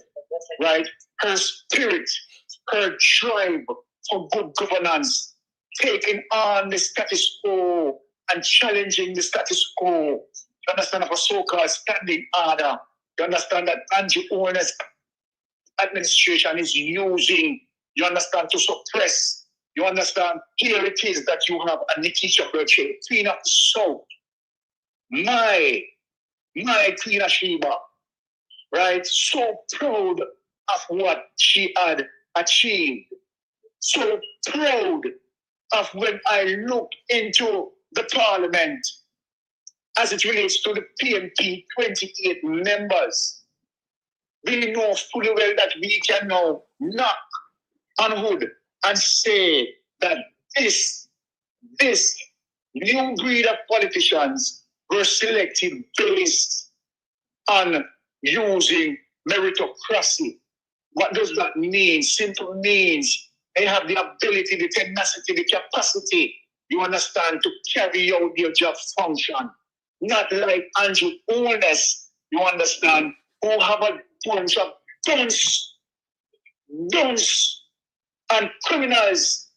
right? Her spirit, her drive for good governance, taking on the status quo and challenging the status quo. You understand, of a so-called standing order. You understand that Andrew Holness administration is using, you understand, to suppress. You understand, here it is that you have a Nikisha Burchell, Queen of the South, my Queen of Sheba, right? So proud of what she had achieved. So proud of when I look into the parliament as it relates to the PNP 28 members. We know fully well that we can now knock on wood and say that this new breed of politicians were selected based on using meritocracy. What does that mean? Simple means they have the ability, the tenacity, the capacity, you understand, to carry out their job function. Not like Andrew Holness, you understand, who have a bunch of dunce and criminals.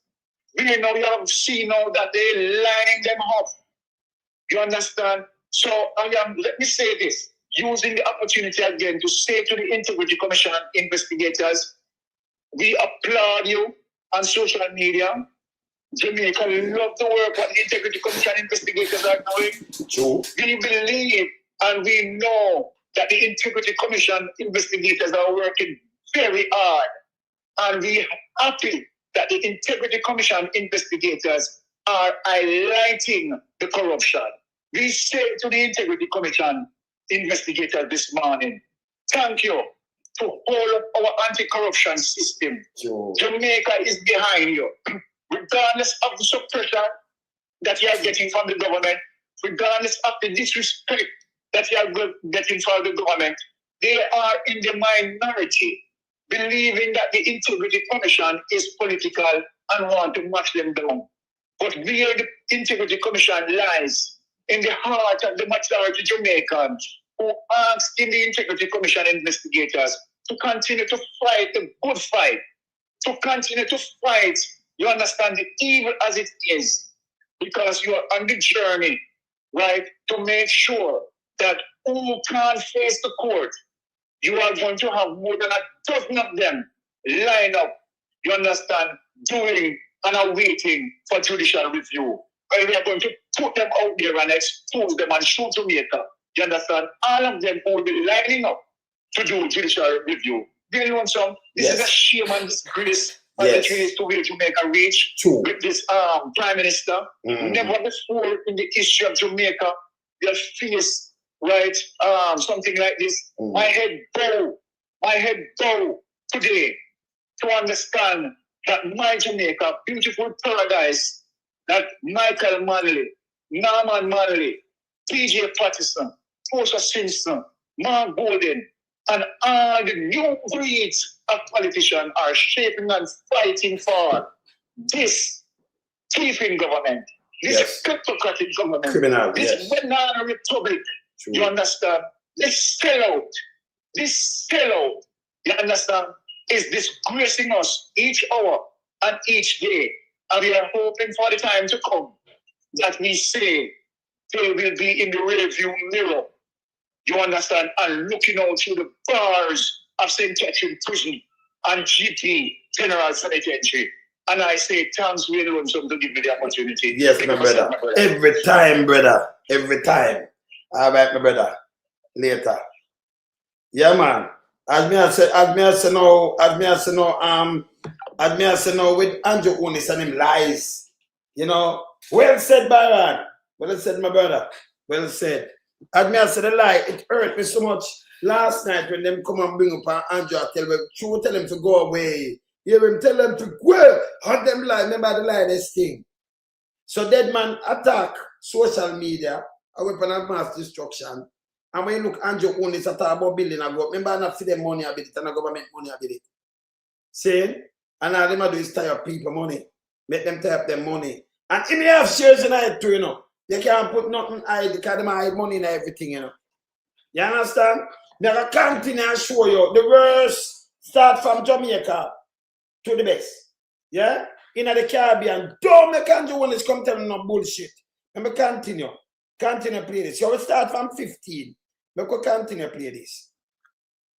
We have seen now that they're lining them up. You understand? So let me say this, using the opportunity again to say to the Integrity Commission investigators, we applaud you on social media. Jamaica love the work what the Integrity Commission investigators are doing. True. We believe and we know that the Integrity Commission investigators are working very hard. And we are happy that the Integrity Commission investigators are highlighting the corruption. We say to the Integrity Commission investigators this morning, thank you to all of our anti-corruption system. True. Jamaica is behind you. Regardless of the suppression that you are getting from the government, regardless of the disrespect that you are getting from the government, they are in the minority, believing that the Integrity Commission is political and want to match them down. But where the Integrity Commission lies, in the heart of the majority Jamaicans who ask in the Integrity Commission investigators to continue to fight the good fight, to continue to fight, you understand, the evil as it is, because you are on the journey, right, to make sure that who can't face the court, you are going to have more than a dozen of them line up, you understand, doing and awaiting for judicial review. Well, we are going to put them out there and expose them and shoot Jamaica. You understand? All of them will be lining up to do judicial review. Do you know some? This is a shame and disgrace as it relates to where Jamaica reach with this Prime Minister. Never before in the history of Jamaica we have faced, right, something like this. My head bow today to understand that my Jamaica, beautiful paradise, that Michael Manley, Norman Manley, PJ Patterson, Portia Simpson, Mark Golden, and all the new breeds of politicians are shaping and fighting for this thieving government, this kleptocratic government, criminal, this banana republic. True. You understand? This sellout, you understand, is disgracing us each hour and each day. And we are hoping for the time to come that we say they will be in the rearview mirror. You understand? And looking out through the bars of St. Catherine Prison and GP General Penitentiary. And I say thanks, Wayne Lonesome, to give me the opportunity. Yes, my brother. Every time, brother. Every time. All right, my brother. Later. Yeah, man. As me I say now, as me I say now with Andrew Holness and him lies. You know, well said, Byron. Well said, my brother. Well said. As me I say the lie, it hurt me so much last night when them come and bring up Andrew, I tell him to go away. Hear him tell them to go. Hunt them lie. Remember the lie, this thing. So dead man attack social media, a weapon of mass destruction. And when you look Andrew Holness attack about building a go, remember not for them money a bit and the government money a bit. See? And all them do is tie up people money. Make them tie up their money. And if you have shares in it too, you know. They can't put nothing hide because they hide money in everything, you know. You understand? Now I continue and show you the worst start from Jamaica to the best. Yeah? In the Caribbean. Don't make Andrew Holness come tell me no bullshit. And we continue. Continue play this. You will start from 15. We could continue play this.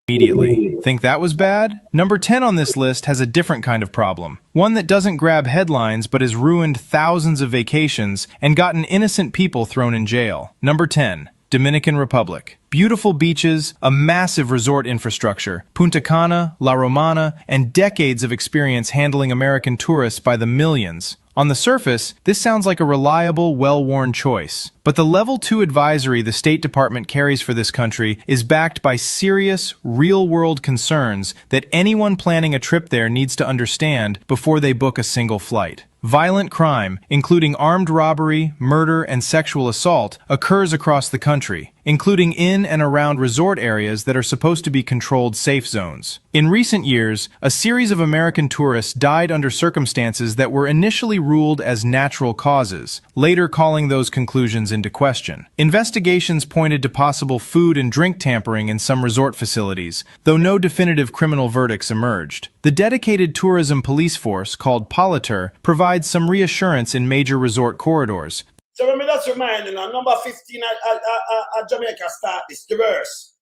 Immediately. Think that was bad? Number 10 on this list has a different kind of problem. One that doesn't grab headlines but has ruined thousands of vacations and gotten innocent people thrown in jail. Number 10. Dominican Republic. Beautiful beaches, a massive resort infrastructure, Punta Cana, La Romana, and decades of experience handling American tourists by the millions. On the surface, this sounds like a reliable, well-worn choice. But the Level 2 advisory the State Department carries for this country is backed by serious, real-world concerns that anyone planning a trip there needs to understand before they book a single flight. Violent crime, including armed robbery, murder, and sexual assault, occurs across the country, including in and around resort areas that are supposed to be controlled safe zones. In recent years, a series of American tourists died under circumstances that were initially ruled as natural causes, later calling those conclusions into question. Investigations pointed to possible food and drink tampering in some resort facilities, though no definitive criminal verdicts emerged. The dedicated tourism police force, called Politur, provides some reassurance in major resort corridors. So when me just remind you, number 15 at Jamaica start this, the verse.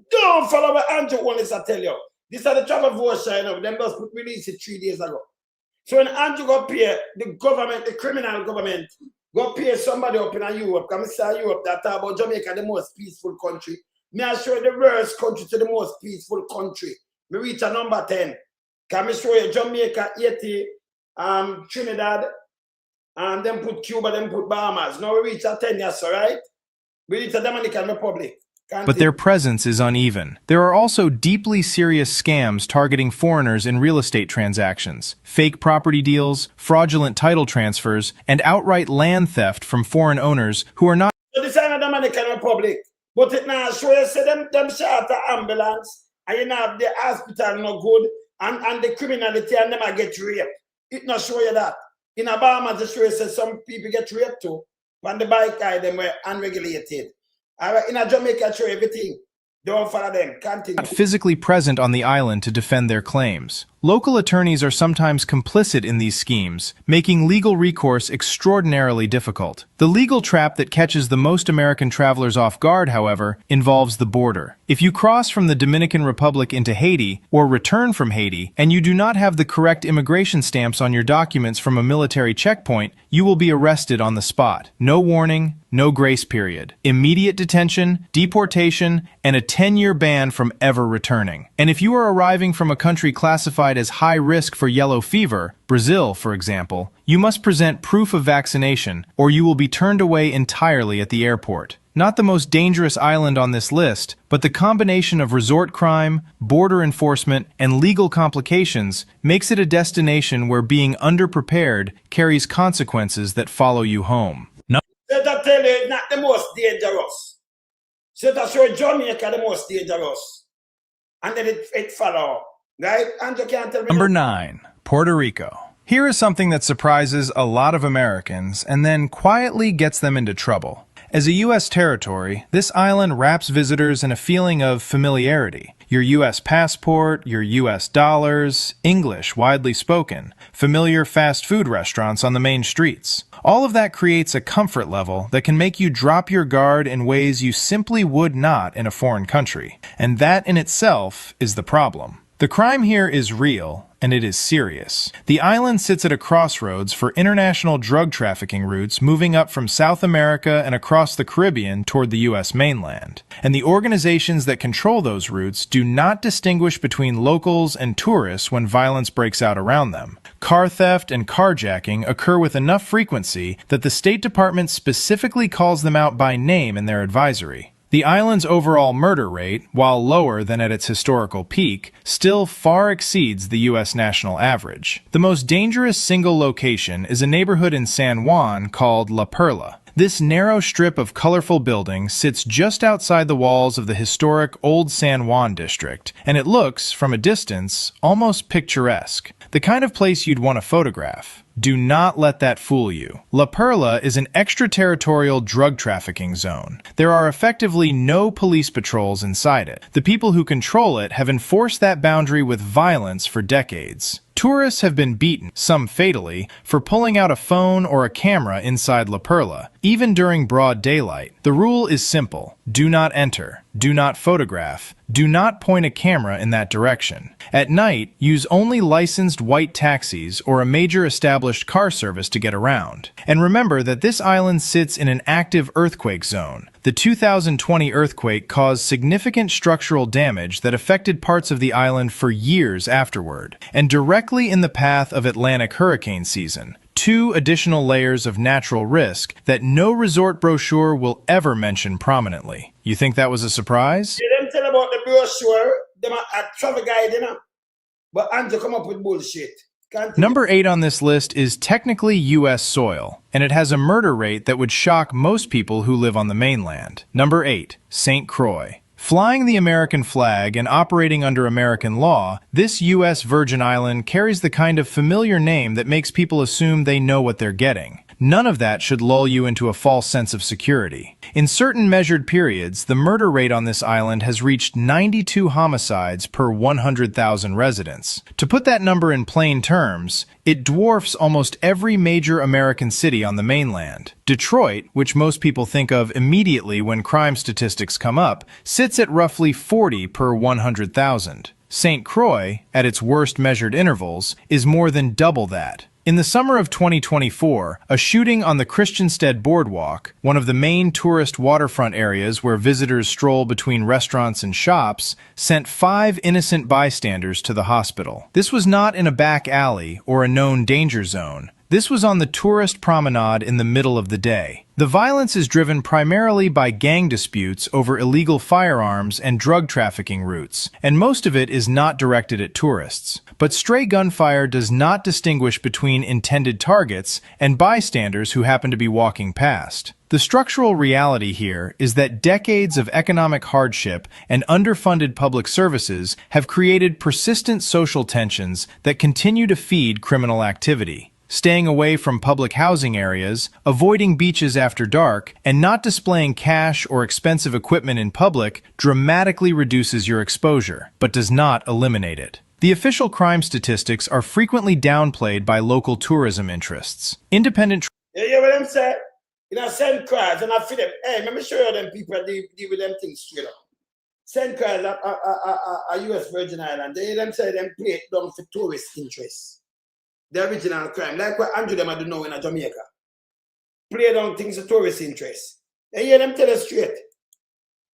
Don't follow what Andrew Holness I tell you. These are the travel voucher, you know, them just released it 3 days ago. So when Andrew go pay, the government, the criminal government, go pay somebody up in Europe, come say Europe that talk about Jamaica, the most peaceful country. Me I show you the worst country to the most peaceful country. Me reach a number 10. Can me show you Jamaica, Haiti, Trinidad, and then put Cuba, then put Bahamas. Now we reach a 10 years, all right? We reach a Dominican Republic. But their presence is uneven. There are also deeply serious scams targeting foreigners in real estate transactions, fake property deals, fraudulent title transfers, and outright land theft from foreign owners who are not. So this is the Dominican Republic. But it now show you say them charter ambulance, and you know have the hospital no good, and the criminality and them I get raped. It not show you that. In Bahamas, the show you say some people get raped too. When the bike guy them were unregulated. In a Jamaica, show everything. Don't follow them. Continue. Physically present on the island to defend their claims. Local attorneys are sometimes complicit in these schemes, making legal recourse extraordinarily difficult. The legal trap that catches the most American travelers off guard, however, involves the border. If you cross from the Dominican Republic into Haiti, or return from Haiti, and you do not have the correct immigration stamps on your documents from a military checkpoint, you will be arrested on the spot. No warning, no grace period. Immediate detention, deportation, and a 10-year ban from ever returning. And if you are arriving from a country classified as high risk for yellow fever, Brazil, for example, you must present proof of vaccination, or you will be turned away entirely at the airport. Not the most dangerous island on this list, but the combination of resort crime, border enforcement, and legal complications makes it a destination where being underprepared carries consequences that follow you home. So that tell you it's not the most dangerous. So that show Jamaica the most dangerous. And then it follow. Right? And you can't tell me. Number 9. Puerto Rico. Here is something that surprises a lot of Americans and then quietly gets them into trouble. As a U.S. territory, this island wraps visitors in a feeling of familiarity. Your U.S. passport, your U.S. dollars, English widely spoken, familiar fast food restaurants on the main streets. All of that creates a comfort level that can make you drop your guard in ways you simply would not in a foreign country. And that in itself is the problem. The crime here is real, and it is serious. The island sits at a crossroads for international drug trafficking routes moving up from South America and across the Caribbean toward the U.S. mainland. And the organizations that control those routes do not distinguish between locals and tourists when violence breaks out around them. Car theft and carjacking occur with enough frequency that the State Department specifically calls them out by name in their advisory. The island's overall murder rate, while lower than at its historical peak, still far exceeds the U.S. national average. The most dangerous single location is a neighborhood in San Juan called La Perla. This narrow strip of colorful buildings sits just outside the walls of the historic Old San Juan district, and it looks, from a distance, almost picturesque. The kind of place you'd want to photograph. Do not let that fool you. La Perla is an extraterritorial drug trafficking zone. There are effectively no police patrols inside it. The people who control it have enforced that boundary with violence for decades. Tourists have been beaten, some fatally, for pulling out a phone or a camera inside La Perla, even during broad daylight. The rule is simple. Do not enter. Do not photograph. Do not point a camera in that direction. At night, use only licensed white taxis or a major established car service to get around. And remember that this island sits in an active earthquake zone. The 2020 earthquake caused significant structural damage that affected parts of the island for years afterward, and directly in the path of Atlantic hurricane season. 2 additional layers of natural risk that no resort brochure will ever mention prominently. You think that was a surprise? You didn't tell about the brochure, them a travel guide, you know. But Andrew come up with bullshit. Number 8 on this list is technically U.S. soil, and it has a murder rate that would shock most people who live on the mainland. Number 8, St. Croix. Flying the American flag and operating under American law, this U.S. Virgin Island carries the kind of familiar name that makes people assume they know what they're getting. None of that should lull you into a false sense of security. In certain measured periods, the murder rate on this island has reached 92 homicides per 100,000 residents. To put that number in plain terms, it dwarfs almost every major American city on the mainland. Detroit, which most people think of immediately when crime statistics come up, sits at roughly 40 per 100,000. St. Croix, at its worst measured intervals, is more than double that. In the summer of 2024, a shooting on the Christiansted Boardwalk, one of the main tourist waterfront areas where visitors stroll between restaurants and shops, sent 5 innocent bystanders to the hospital. This was not in a back alley or a known danger zone. This was on the tourist promenade in the middle of the day. The violence is driven primarily by gang disputes over illegal firearms and drug trafficking routes, and most of it is not directed at tourists. But stray gunfire does not distinguish between intended targets and bystanders who happen to be walking past. The structural reality here is that decades of economic hardship and underfunded public services have created persistent social tensions that continue to feed criminal activity. Staying away from public housing areas, avoiding beaches after dark, and not displaying cash or expensive equipment in public dramatically reduces your exposure, but does not eliminate it. The official crime statistics are frequently downplayed by local tourism interests. Independent... You hear what I'm saying? You know, send crowds and I feel them. Hey, let me show you them people deal with them things straight up. Send crowds a U.S. Virgin Island. They them say them play it down for tourist interests. The original crime, like what Andrew them I do know in Jamaica. Play down things of tourist interest. They hear them tell us straight.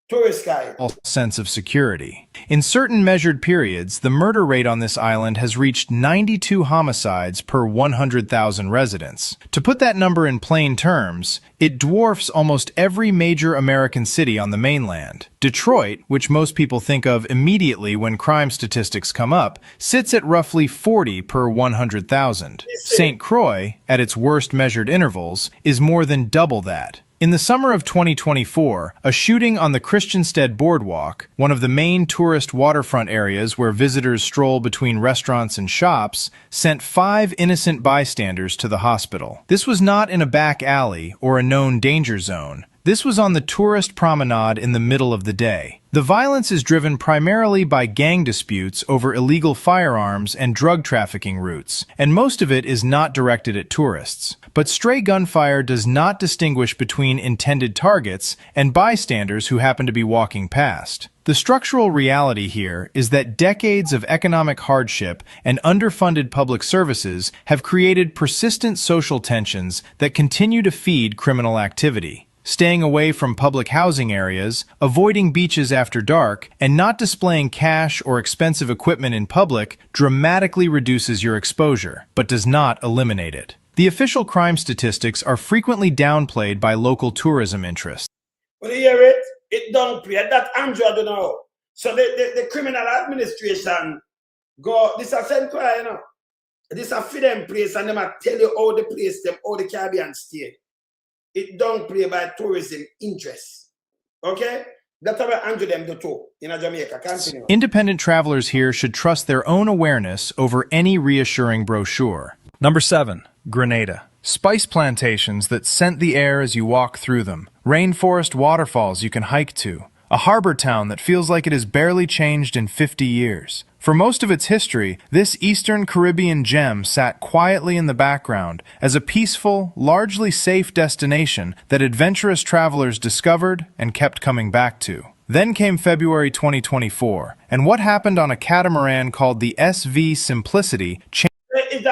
Tourist guide. Sense of security. In certain measured periods, the murder rate on this island has reached 92 homicides per 100,000 residents. To put that number in plain terms, it dwarfs almost every major American city on the mainland. Detroit, which most people think of immediately when crime statistics come up, sits at roughly 40 per 100,000. St. Croix, at its worst measured intervals, is more than double that. In the summer of 2024, a shooting on the Christiansted Boardwalk, one of the main tourist waterfront areas where visitors stroll between restaurants and shops, sent 5 innocent bystanders to the hospital. This was not in a back alley or a known danger zone. This was on the tourist promenade in the middle of the day. The violence is driven primarily by gang disputes over illegal firearms and drug trafficking routes, and most of it is not directed at tourists. but stray gunfire does not distinguish between intended targets and bystanders who happen to be walking past. The structural reality here is that decades of economic hardship and underfunded public services have created persistent social tensions that continue to feed criminal activity. Staying away from public housing areas, avoiding beaches after dark, and not displaying cash or expensive equipment in public dramatically reduces your exposure, but does not eliminate it. The official crime statistics are frequently downplayed by local tourism interests. When you hear it, it downplay. That Andrew, I don't know. So the criminal administration go, this is a same cry, you know. This is a freedom place, and they might tell you how the place, them, how the Caribbean stay. It don't play by tourism interests. Okay? That's how Andrew them do too in Jamaica. Continue. Independent travelers here should trust their own awareness over any reassuring brochure. Number 7. Grenada. Spice plantations that scent the air as you walk through them. Rainforest waterfalls you can hike to. A harbor town that feels like it has barely changed in 50 years. For most of its history, this Eastern Caribbean gem sat quietly in the background as a peaceful, largely safe destination that adventurous travelers discovered and kept coming back to. Then came February 2024, and what happened on a catamaran called the SV Simplicity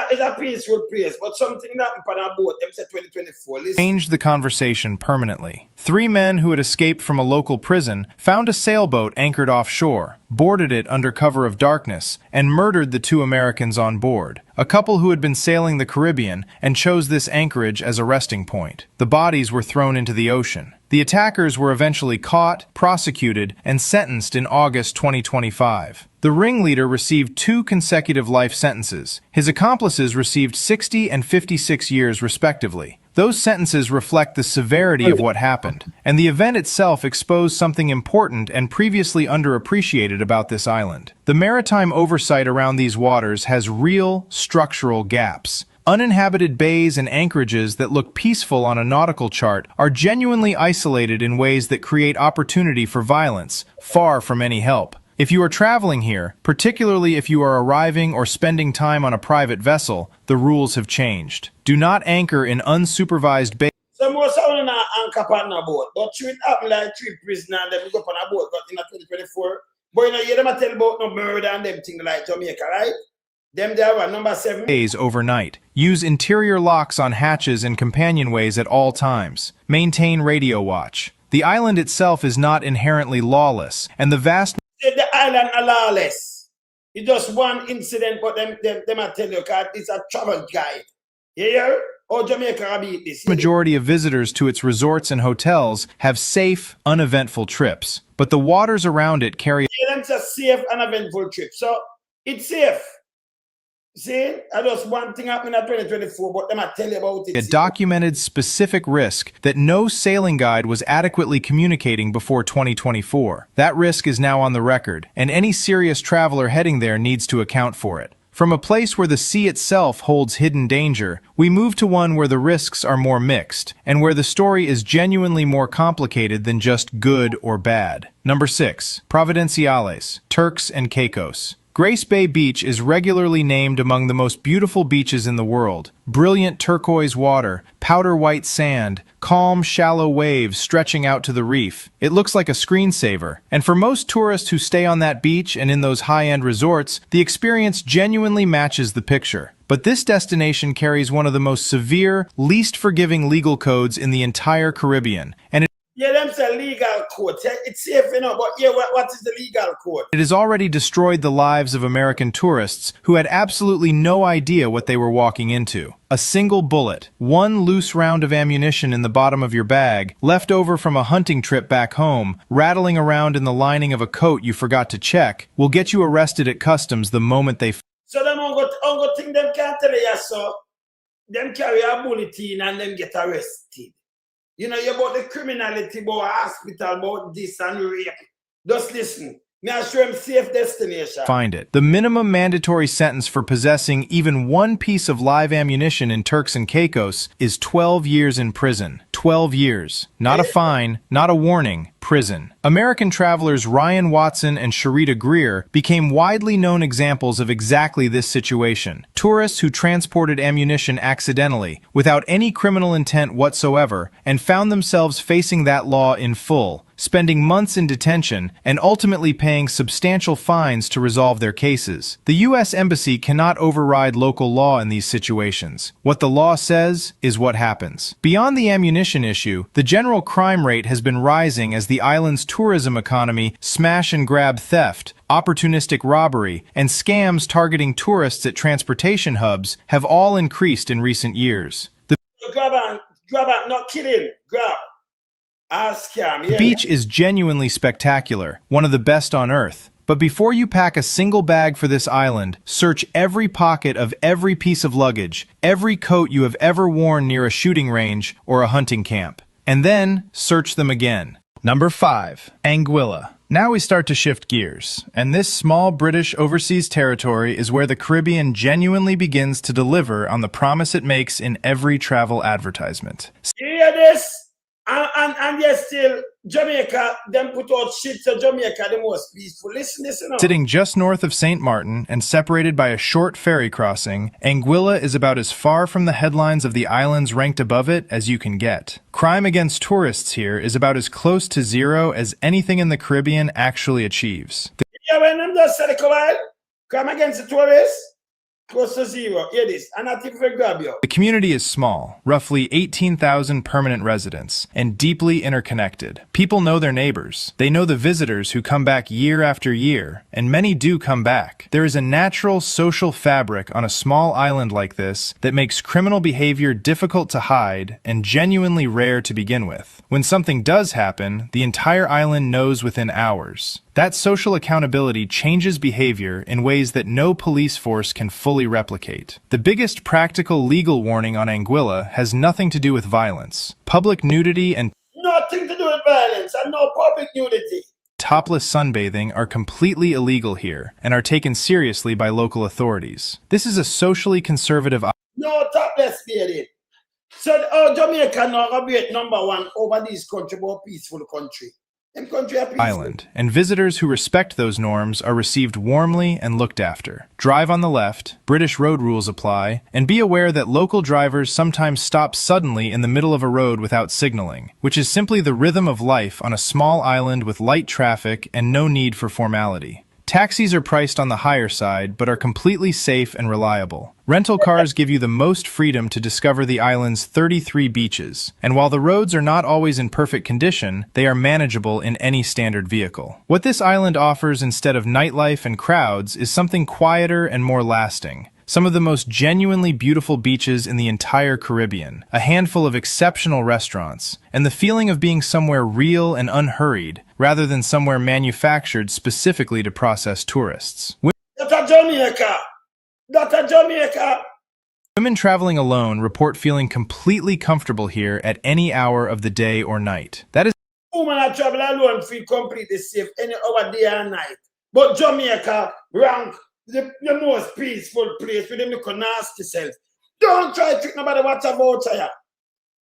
It's a peaceful place, but something that happened on a boat, them said 2024. changed the conversation permanently. 3 men who had escaped from a local prison found a sailboat anchored offshore, boarded it under cover of darkness, and murdered the 2 Americans on board, a couple who had been sailing the Caribbean and chose this anchorage as a resting point. The bodies were thrown into the ocean. The attackers were eventually caught, prosecuted, and sentenced in August 2025. The ringleader received 2 consecutive life sentences. His accomplices received 60 and 56 years respectively. Those sentences reflect the severity of what happened, and the event itself exposed something important and previously underappreciated about this island. The maritime oversight around these waters has real structural gaps. Uninhabited bays and anchorages that look peaceful on a nautical chart are genuinely isolated in ways that create opportunity for violence, far from any help. If you are traveling here, particularly if you are arriving or spending time on a private vessel, the rules have changed. Do not anchor in unsupervised bays. Some more someone anchor on a boat, but treat up like 3 prisoners and them go up on a boat, but in 2024. But you know, you them tell about no murder and them things like Jamaica, right? Them there are number 7. Days overnight. Use interior locks on hatches and companionways at all times. Maintain radio watch. The island itself is not inherently lawless, and the vast The island are lawless. It's just one incident, but them I tell you, because it's a travel guide. You hear? Oh, Jamaica beat this. majority of visitors to its resorts and hotels have safe, uneventful trips, but the waters around it carry It's a safe and eventful trip. So it's safe. See, I just one thing happened in 2024, but them I tell you about it. a documented specific risk that no sailing guide was adequately communicating before 2024. That risk is now on the record, and any serious traveler heading there needs to account for it. From a place where the sea itself holds hidden danger, we move to one where the risks are more mixed, and where the story is genuinely more complicated than just good or bad. Number 6. Providenciales, Turks and Caicos. Grace Bay Beach is regularly named among the most beautiful beaches in the world. Brilliant turquoise water, powder white sand, calm, shallow waves stretching out to the reef. It looks like a screensaver. And for most tourists who stay on that beach and in those high-end resorts, the experience genuinely matches the picture. But this destination carries one of the most severe, least forgiving legal codes in the entire Caribbean. And yeah, them say legal code. It's safe, you know, but yeah, what is the legal code? it has already destroyed the lives of American tourists who had absolutely no idea what they were walking into. A single bullet, one loose round of ammunition in the bottom of your bag, left over from a hunting trip back home, rattling around in the lining of a coat you forgot to check, will get you arrested at customs the moment they So them ongo thing them can't tell you, so them carry a bulletin and them get arrested. You know, you about the criminality, about hospital, about this and rape. Just listen. Me I show him safe destination. find it. The minimum mandatory sentence for possessing even one piece of live ammunition in Turks and Caicos is 12 years in prison. 12 years. Not a fine, not a warning, prison. American travelers Ryan Watson and Sharita Greer became widely known examples of exactly this situation. Tourists who transported ammunition accidentally, without any criminal intent whatsoever, and found themselves facing that law in full, spending months in detention, and ultimately paying substantial fines to resolve their cases. The U.S. Embassy cannot override local law in these situations. What the law says is what happens. Beyond the ammunition issue, the general crime rate has been rising as the island's tourism economy, smash-and-grab theft, opportunistic robbery, and scams targeting tourists at transportation hubs have all increased in recent years. Grab on, not kill him, grab. The beach is genuinely spectacular, one of the best on Earth. But before you pack a single bag for this island, search every pocket of every piece of luggage, every coat you have ever worn near a shooting range or a hunting camp. And then, search them again. Number 5. Anguilla. Now we start to shift gears, and this small British overseas territory is where the Caribbean genuinely begins to deliver on the promise it makes in every travel advertisement. You hear this? And yes, still, Jamaica, them put out shit to Jamaica the most peaceful. Listen, you know. Sitting just north of St. Martin and separated by a short ferry crossing, Anguilla is about as far from the headlines of the islands ranked above it as you can get. Crime against tourists here is about as close to zero as anything in the Caribbean actually achieves. Yeah, when them just said crime against the tourists, close to zero. Hear this, and not even grab you. The community is small, roughly 18,000 permanent residents, and deeply interconnected. People know their neighbors. They know the visitors who come back year after year, and many do come back. There is a natural social fabric on a small island like this that makes criminal behavior difficult to hide and genuinely rare to begin with. When something does happen, the entire island knows within hours. That social accountability changes behavior in ways that no police force can fully replicate. The biggest practical legal warning on Anguilla has nothing to do with violence. Public nudity and nothing to do with violence and no public nudity. Topless sunbathing are completely illegal here and are taken seriously by local authorities. This is a socially conservative no topless bathing. So Jamaica now rate #1 over this country, more peaceful country. Island, and visitors who respect those norms are received warmly and looked after. Drive on the left, British road rules apply, and be aware that local drivers sometimes stop suddenly in the middle of a road without signaling, which is simply the rhythm of life on a small island with light traffic and no need for formality. Taxis are priced on the higher side, but are completely safe and reliable. Rental cars give you the most freedom to discover the island's 33 beaches, and while the roads are not always in perfect condition, they are manageable in any standard vehicle. What this island offers instead of nightlife and crowds is something quieter and more lasting. Some of the most genuinely beautiful beaches in the entire Caribbean, a handful of exceptional restaurants, and the feeling of being somewhere real and unhurried, rather than somewhere manufactured specifically to process tourists. That's Jamaica! That's Jamaica! Women traveling alone report feeling completely comfortable here at any hour of the day or night. That is women that travel alone feel completely safe any hour, day and night. But Jamaica rank the most peaceful place with them look nasty self. Don't try to trick nobody what's about you.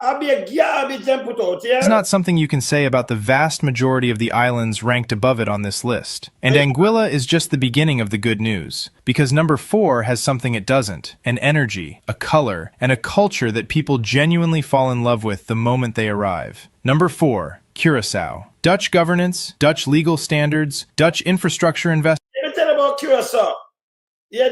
I'll be a garbage and put out here. It's not something you can say about the vast majority of the islands ranked above it on this list. And Anguilla is just the beginning of the good news, because number 4 has something it doesn't: an energy, a color, and a culture that people genuinely fall in love with the moment they arrive. Number 4, Curaçao. Dutch governance, Dutch legal standards, Dutch infrastructure investment. Let me tell you about Curaçao. Yeah,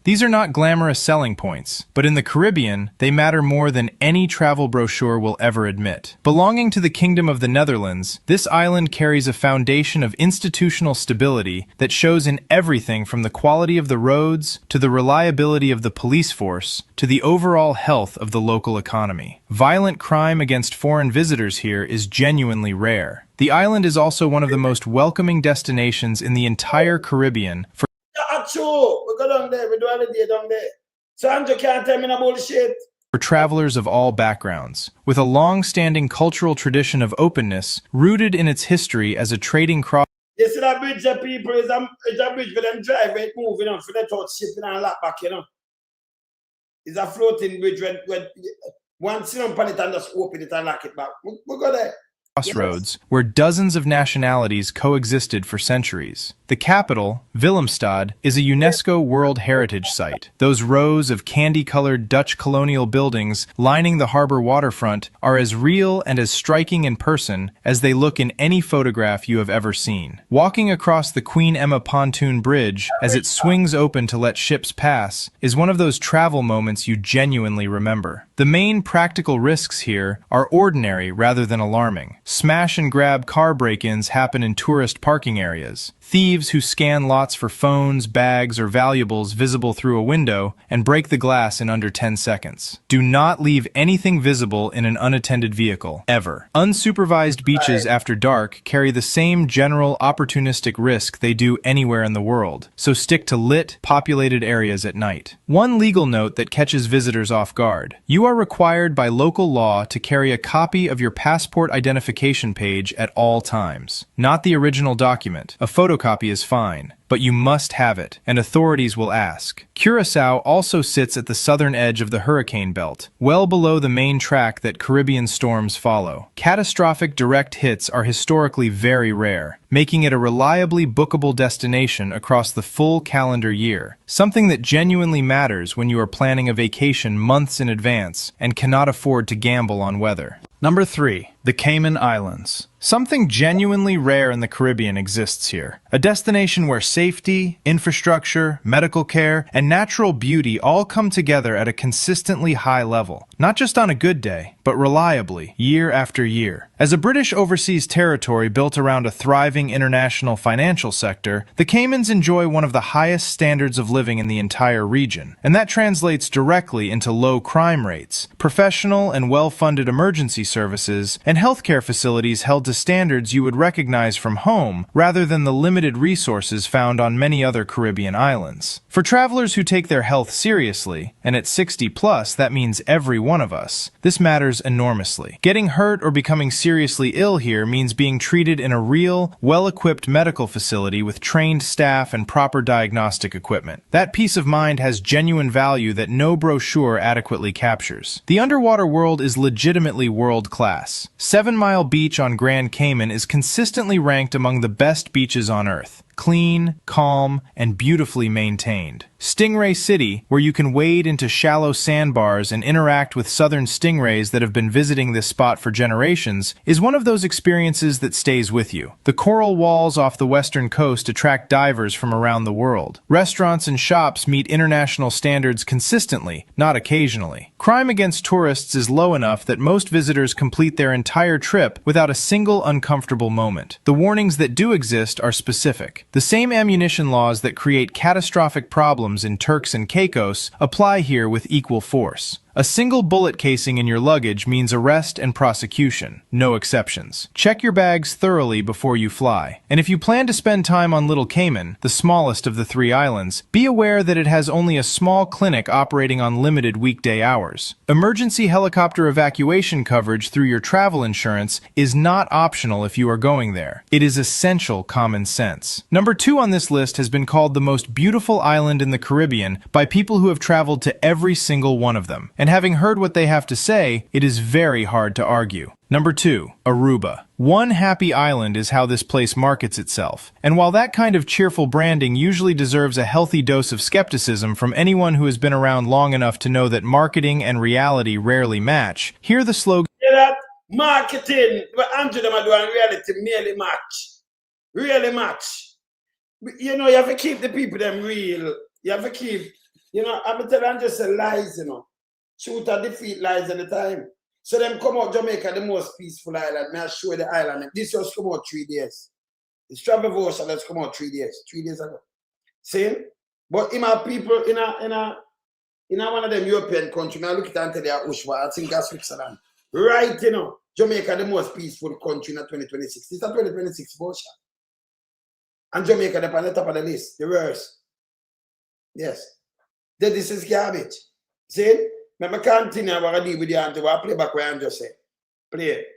These are not glamorous selling points, but in the Caribbean, they matter more than any travel brochure will ever admit. Belonging to the Kingdom of the Netherlands, this island carries a foundation of institutional stability that shows in everything from the quality of the roads, to the reliability of the police force, to the overall health of the local economy. Violent crime against foreign visitors here is genuinely rare. The island is also one of the most welcoming destinations in the entire Caribbean for we go down there, we do every day down there. So Andrew can't tell me no bullshit. For travelers of all backgrounds, with a long-standing cultural tradition of openness rooted in its history as a trading cross. You see that bridge of people is a bridge for them drive it move, you know, for that out shipping and lock back, you know. It's a floating bridge where once you don't pan it and just open it and lock it back. We go there. crossroads where dozens of nationalities coexisted for centuries. The capital, Willemstad, is a UNESCO World Heritage Site. Those rows of candy-colored Dutch colonial buildings lining the harbor waterfront are as real and as striking in person as they look in any photograph you have ever seen. Walking across the Queen Emma pontoon bridge as it swings open to let ships pass is one of those travel moments you genuinely remember. The main practical risks here are ordinary rather than alarming. Smash-and-grab car break-ins happen in tourist parking areas. Thieves who scan lots for phones, bags, or valuables visible through a window and break the glass in under 10 seconds. Do not leave anything visible in an unattended vehicle, ever. Unsupervised beaches after dark carry the same general opportunistic risk they do anywhere in the world, so stick to lit, populated areas at night. One legal note that catches visitors off guard. You are required by local law to carry a copy of your passport identification page at all times. Not the original document. A photocopy is fine, but you must have it, and authorities will ask. Curaçao also sits at the southern edge of the hurricane belt, well below the main track that Caribbean storms follow. Catastrophic direct hits are historically very rare, making it a reliably bookable destination across the full calendar year, something that genuinely matters when you are planning a vacation months in advance and cannot afford to gamble on weather. Number 3. The Cayman Islands. Something genuinely rare in the Caribbean exists here. A destination where safety, infrastructure, medical care, and natural beauty all come together at a consistently high level. Not just on a good day, but reliably, year after year. As a British overseas territory built around a thriving international financial sector, the Caymans enjoy one of the highest standards of living in the entire region, and that translates directly into low crime rates, professional and well-funded emergency services, and healthcare facilities held to standards you would recognize from home rather than the limited resources found on many other Caribbean islands. For travelers who take their health seriously, and at 60 plus that means every one of us, this matters enormously. Getting hurt or becoming seriously ill here means being treated in a real, well-equipped medical facility with trained staff and proper diagnostic equipment. That peace of mind has genuine value that no brochure adequately captures. The underwater world is legitimately world-class. 7 Mile Beach on Grand Cayman is consistently ranked among the best beaches on Earth. Clean, calm, and beautifully maintained. Stingray City, where you can wade into shallow sandbars and interact with southern stingrays that have been visiting this spot for generations, is one of those experiences that stays with you. The coral walls off the western coast attract divers from around the world. Restaurants and shops meet international standards consistently, not occasionally. Crime against tourists is low enough that most visitors complete their entire trip without a single uncomfortable moment. The warnings that do exist are specific. The same ammunition laws that create catastrophic problems in Turks and Caicos apply here with equal force. A single bullet casing in your luggage means arrest and prosecution, no exceptions. Check your bags thoroughly before you fly. And if you plan to spend time on Little Cayman, the smallest of the 3 islands, be aware that it has only a small clinic operating on limited weekday hours. Emergency helicopter evacuation coverage through your travel insurance is not optional if you are going there. It is essential common sense. Number 2 on this list has been called the most beautiful island in the Caribbean by people who have traveled to every single one of them. And having heard what they have to say, it is very hard to argue. Number 2, Aruba. One happy island is how this place markets itself. And while that kind of cheerful branding usually deserves a healthy dose of skepticism from anyone who has been around long enough to know that marketing and reality rarely match, here the slogan... Yeah, that marketing, but Andrew them are doing reality merely match. Really match. You know, you have to keep the people them real. You have to keep, you know, I'm telling you just lies, you know. Shoot or defeat lies at the time. So them come out Jamaica, the most peaceful island. May I show you the island. This just come out 3 days. It's travel ocean that's come out 3 days. 3 days ago. See? But in my people in one of them European countries, I look at it and tell you Ushwa, I think that's Switzerland. Right, you know. Jamaica the most peaceful country in 2026. It's a 2026 ocean. And Jamaica they're on the top of the list. The worst. Yes. This is garbage. See? Let me continue what I do with you and play back what I just said. Play it.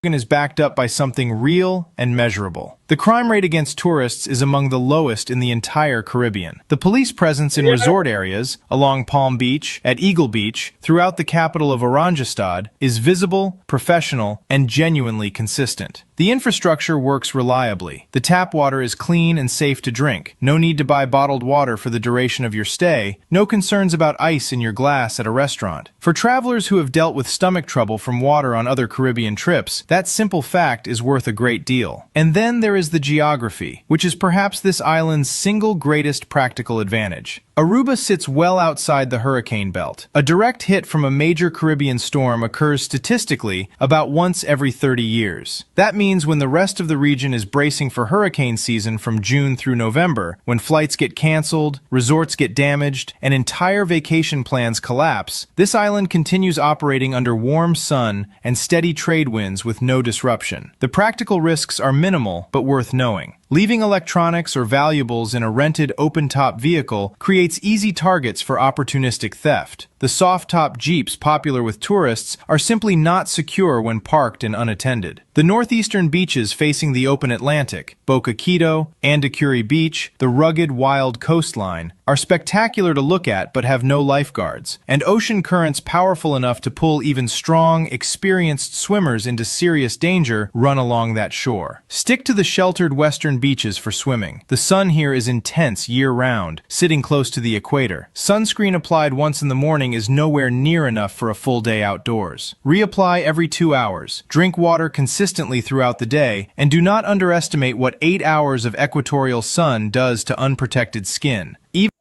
Is backed up by something real and measurable. The crime rate against tourists is among the lowest in the entire Caribbean. The police presence in resort areas, along Palm Beach, at Eagle Beach, throughout the capital of Oranjestad, is visible, professional, and genuinely consistent. The infrastructure works reliably. The tap water is clean and safe to drink. No need to buy bottled water for the duration of your stay. No concerns about ice in your glass at a restaurant. For travelers who have dealt with stomach trouble from water on other Caribbean trips, that simple fact is worth a great deal. And then there is the geography, which is perhaps this island's single greatest practical advantage. Aruba sits well outside the hurricane belt. A direct hit from a major Caribbean storm occurs statistically about once every 30 years. That means when the rest of the region is bracing for hurricane season from June through November, when flights get canceled, resorts get damaged, and entire vacation plans collapse, this island continues operating under warm sun and steady trade winds with no disruption. The practical risks are minimal, but worth knowing. Leaving electronics or valuables in a rented open-top vehicle creates easy targets for opportunistic theft. The soft-top Jeeps popular with tourists are simply not secure when parked and unattended. The northeastern beaches facing the open Atlantic, Boca Quito, Andacuri Beach, the rugged, wild coastline, are spectacular to look at but have no lifeguards, and ocean currents powerful enough to pull even strong, experienced swimmers into serious danger run along that shore. Stick to the sheltered western beaches for swimming. The sun here is intense year-round, sitting close to the equator. Sunscreen applied once in the morning is nowhere near enough for a full day outdoors. Reapply every 2 hours. Drink water consistently throughout the day, and do not underestimate what 8 hours of equatorial sun does to unprotected skin. Even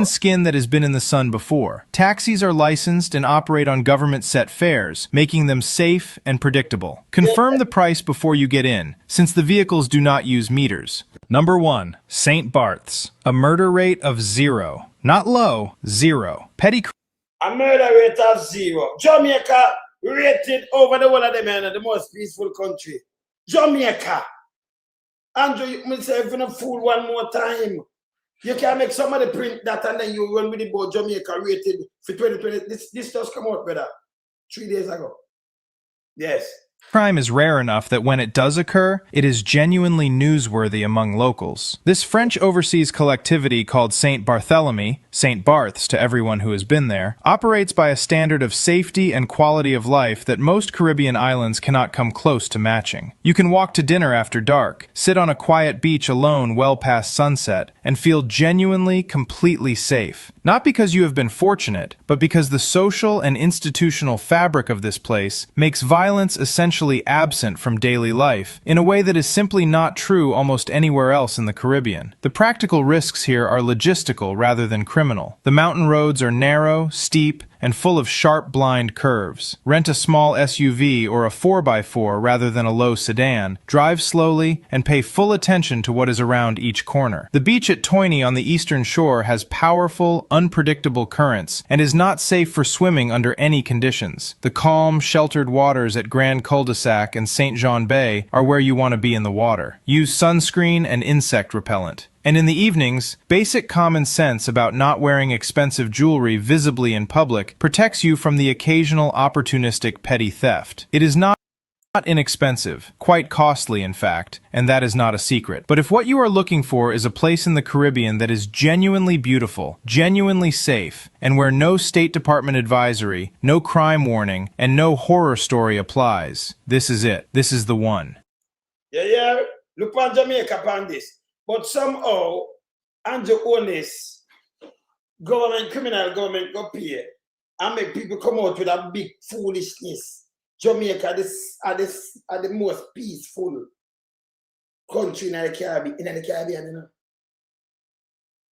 skin that has been in the sun before. Taxis are licensed and operate on government-set fares, making them safe and predictable. Confirm the price before you get in, since the vehicles do not use meters. Number 1. St. Barth's. A murder rate of 0. Not low, 0. Petty a murder rate of 0. Jamaica rated over the whole of them in the most peaceful country. Jamaica. Andrew, you must say, if you're not fool one more time. You can make somebody print that and then you run with the board Jamaica rated for 2020. This just come out, brother. 3 days ago. Yes. crime is rare enough that when it does occur, it is genuinely newsworthy among locals. This French overseas collectivity called St. Barthélemy, St. Barth's to everyone who has been there, operates by a standard of safety and quality of life that most Caribbean islands cannot come close to matching. You can walk to dinner after dark, sit on a quiet beach alone well past sunset, and feel genuinely, completely safe. Not because you have been fortunate, but because the social and institutional fabric of this place makes violence essentially absent from daily life, in a way that is simply not true almost anywhere else in the Caribbean. The practical risks here are logistical rather than criminal. The mountain roads are narrow, steep, and full of sharp blind curves. Rent a small SUV or a 4x4 rather than a low sedan, drive slowly, and pay full attention to what is around each corner. The beach at Toyne on the eastern shore has powerful, unpredictable currents, and is not safe for swimming under any conditions. The calm, sheltered waters at Grand Cul-de-Sac and St. John Bay are where you want to be in the water. Use sunscreen and insect repellent. And in the evenings, basic common sense about not wearing expensive jewelry visibly in public protects you from the occasional opportunistic petty theft. It is not inexpensive, quite costly in fact, and that is not a secret. But if what you are looking for is a place in the Caribbean that is genuinely beautiful, genuinely safe, and where no State Department advisory, no crime warning, and no horror story applies, this is it. This is the one. Yeah, look on Jamaica on this. But somehow, Andrew Holness, criminal government go pay and make people come out with a big foolishness. Jamaica are the most peaceful country in the Caribbean, you know.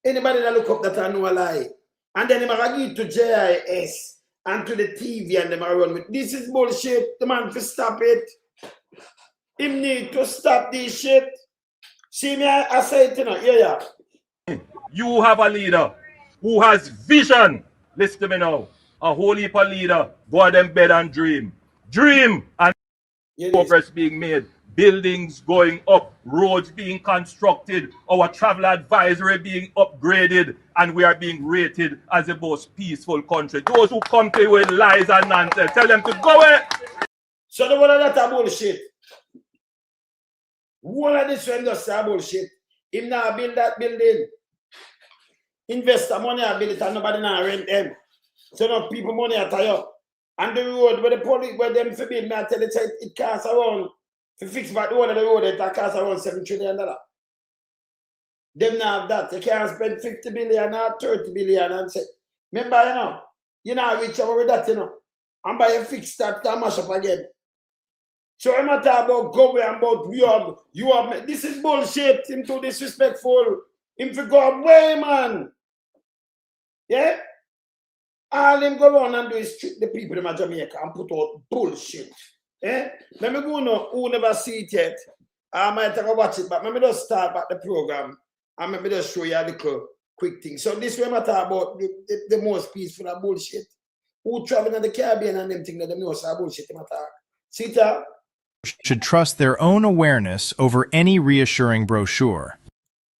Anybody that look up that I know a lie. And then they are give to JIS and to the TV and them are run with. This is bullshit. The man to stop it. Him need to stop this shit. See me, I say it, you know, yeah. You have a leader who has vision. Listen to me now. A whole heap of leader. Go to them bed and dream. Dream and progress being made. Buildings going up. Roads being constructed. Our travel advisory being upgraded. And we are being rated as the most peaceful country. Those who come to you with lies and nonsense, tell them to go away. So the one of that bullshit. All of this one just say bullshit. Him now build that building. Investor money I build it and nobody now rent them. So no people money are tie up. And the road where the police where them for build, I tell you it costs around to fix back the one of the road it costs around $7 trillion. Them now have that. They can't spend 50 billion or 30 billion and say, remember, you know, reach over with that, and buy a fix that and mash up again. So I'm not talking about going about you have this is bullshit. Him too disrespectful. Him for go away, man. Yeah? All him go around and do is trick the people in Jamaica and put out bullshit. Eh? Let me go now. Who never see it yet? I might take a watch it, but let me just start back the program and let me just show you a little quick thing. So this way I'm talking about the most peaceful of bullshit. Who travel in the Caribbean and them think that them know some bullshit in attack. See that? Should trust their own awareness over any reassuring brochure.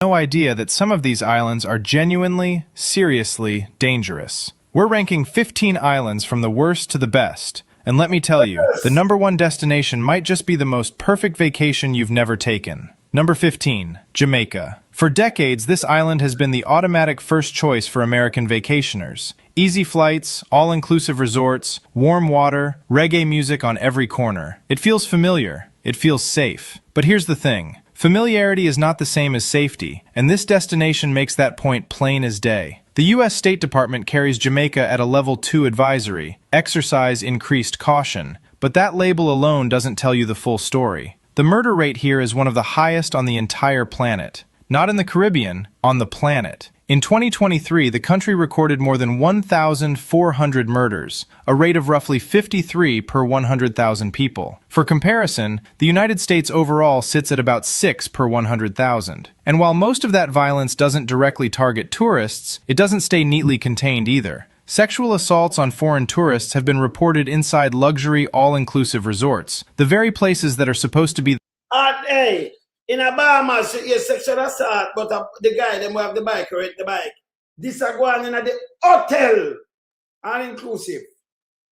No idea that some of these islands are genuinely, seriously dangerous. We're ranking 15 islands from the worst to the best. And let me tell you, the #1 destination might just be the most perfect vacation you've never taken. Number 15, Jamaica. For decades, this island has been the automatic first choice for American vacationers. Easy flights, all-inclusive resorts, warm water, reggae music on every corner. It feels familiar. It feels safe. But here's the thing. Familiarity is not the same as safety, and this destination makes that point plain as day. The U.S. State Department carries Jamaica at a Level 2 advisory, exercise increased caution, but that label alone doesn't tell you the full story. The murder rate here is one of the highest on the entire planet. Not in the Caribbean, on the planet. In 2023, the country recorded more than 1,400 murders, a rate of roughly 53 per 100,000 people. For comparison, the United States overall sits at about 6 per 100,000. And while most of that violence doesn't directly target tourists, it doesn't stay neatly contained either. Sexual assaults on foreign tourists have been reported inside luxury all-inclusive resorts, the very places that are supposed to be Hey, in a Bahamas, yes, sexual assault, but the guy, them who have the bike, rent the bike. This are going in at the hotel, all-inclusive.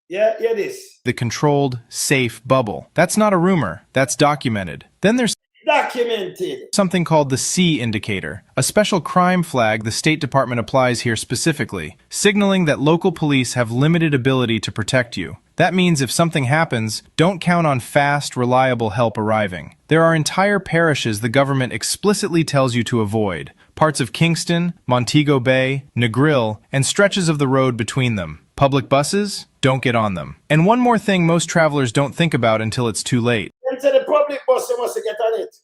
Yeah, this. the controlled, safe bubble. That's not a rumor, that's documented. Then there's Documented. something called the C indicator, a special crime flag the State Department applies here specifically, signaling that local police have limited ability to protect you. That means if something happens, don't count on fast, reliable help arriving. There are entire parishes the government explicitly tells you to avoid, parts of Kingston, Montego Bay, Negril, and stretches of the road between them. Public buses? Don't get on them. And one more thing most travelers don't think about until it's too late. Into the public bus, you must get on it.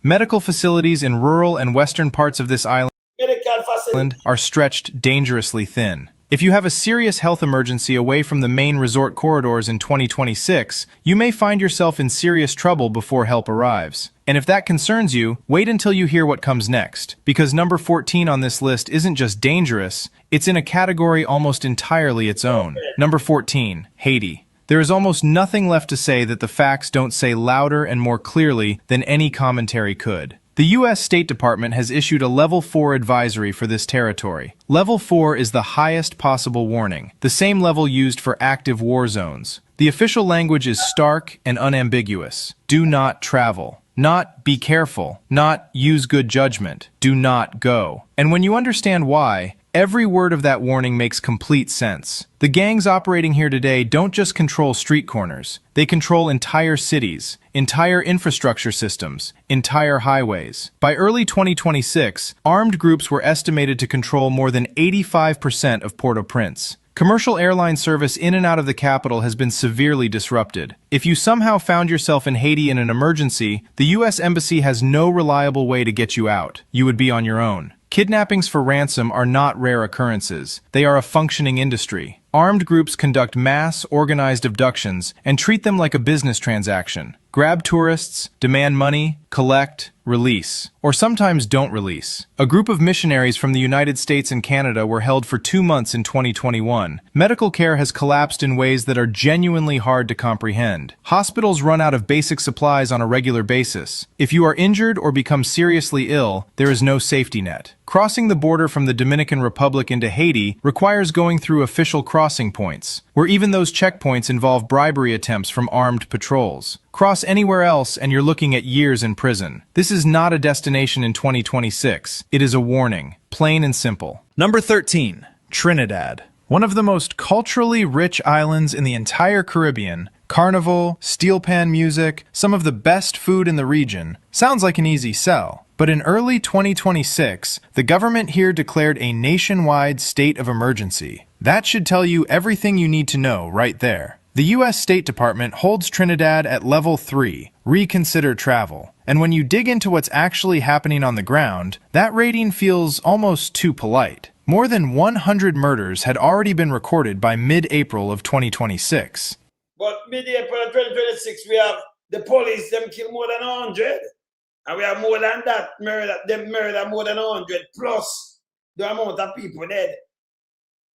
Medical facilities in rural and western parts of this island Medical facility. are stretched dangerously thin. If you have a serious health emergency away from the main resort corridors in 2026, you may find yourself in serious trouble before help arrives. And if that concerns you, wait until you hear what comes next, because number 14 on this list isn't just dangerous, it's in a category almost entirely its own. Number 14, Haiti. There is almost nothing left to say that the facts don't say louder and more clearly than any commentary could. The U.S. State Department has issued a Level 4 advisory for this territory. Level 4 is the highest possible warning, the same level used for active war zones. The official language is stark and unambiguous. Do not travel. Not be careful. Not use good judgment. Do not go. And when you understand why, every word of that warning makes complete sense. The gangs operating here today don't just control street corners. They control entire cities, entire infrastructure systems, entire highways. By early 2026, armed groups were estimated to control more than 85% of Port-au-Prince. Commercial airline service in and out of the capital has been severely disrupted. If you somehow found yourself in Haiti in an emergency, the U.S. Embassy has no reliable way to get you out. You would be on your own. Kidnappings for ransom are not rare occurrences. They are a functioning industry. Armed groups conduct mass, organized abductions and treat them like a business transaction. Grab tourists, demand money, collect, release. Or sometimes don't release. A group of missionaries from the United States and Canada were held for 2 months in 2021. Medical care has collapsed in ways that are genuinely hard to comprehend. Hospitals run out of basic supplies on a regular basis. If you are injured or become seriously ill, there is no safety net. Crossing the border from the Dominican Republic into Haiti requires going through official crossing points, where even those checkpoints involve bribery attempts from armed patrols. Cross anywhere else and you're looking at years in prison. This is not a destination in 2026. It is a warning, plain and simple. Number 13, Trinidad. One of the most culturally rich islands in the entire Caribbean. Carnival, steel pan music, some of the best food in the region. Sounds like an easy sell. But in early 2026, the government here declared a nationwide state of emergency. That should tell you everything you need to know right there. The U.S. State Department holds Trinidad at level 3, reconsider travel. And when you dig into what's actually happening on the ground, that rating feels almost too polite. More than 100 murders had already been recorded by mid-April of 2026. But mid-April of 2026, we have the police, them kill more than 100. And we have more than that, them murder more than 100, plus the amount of people dead.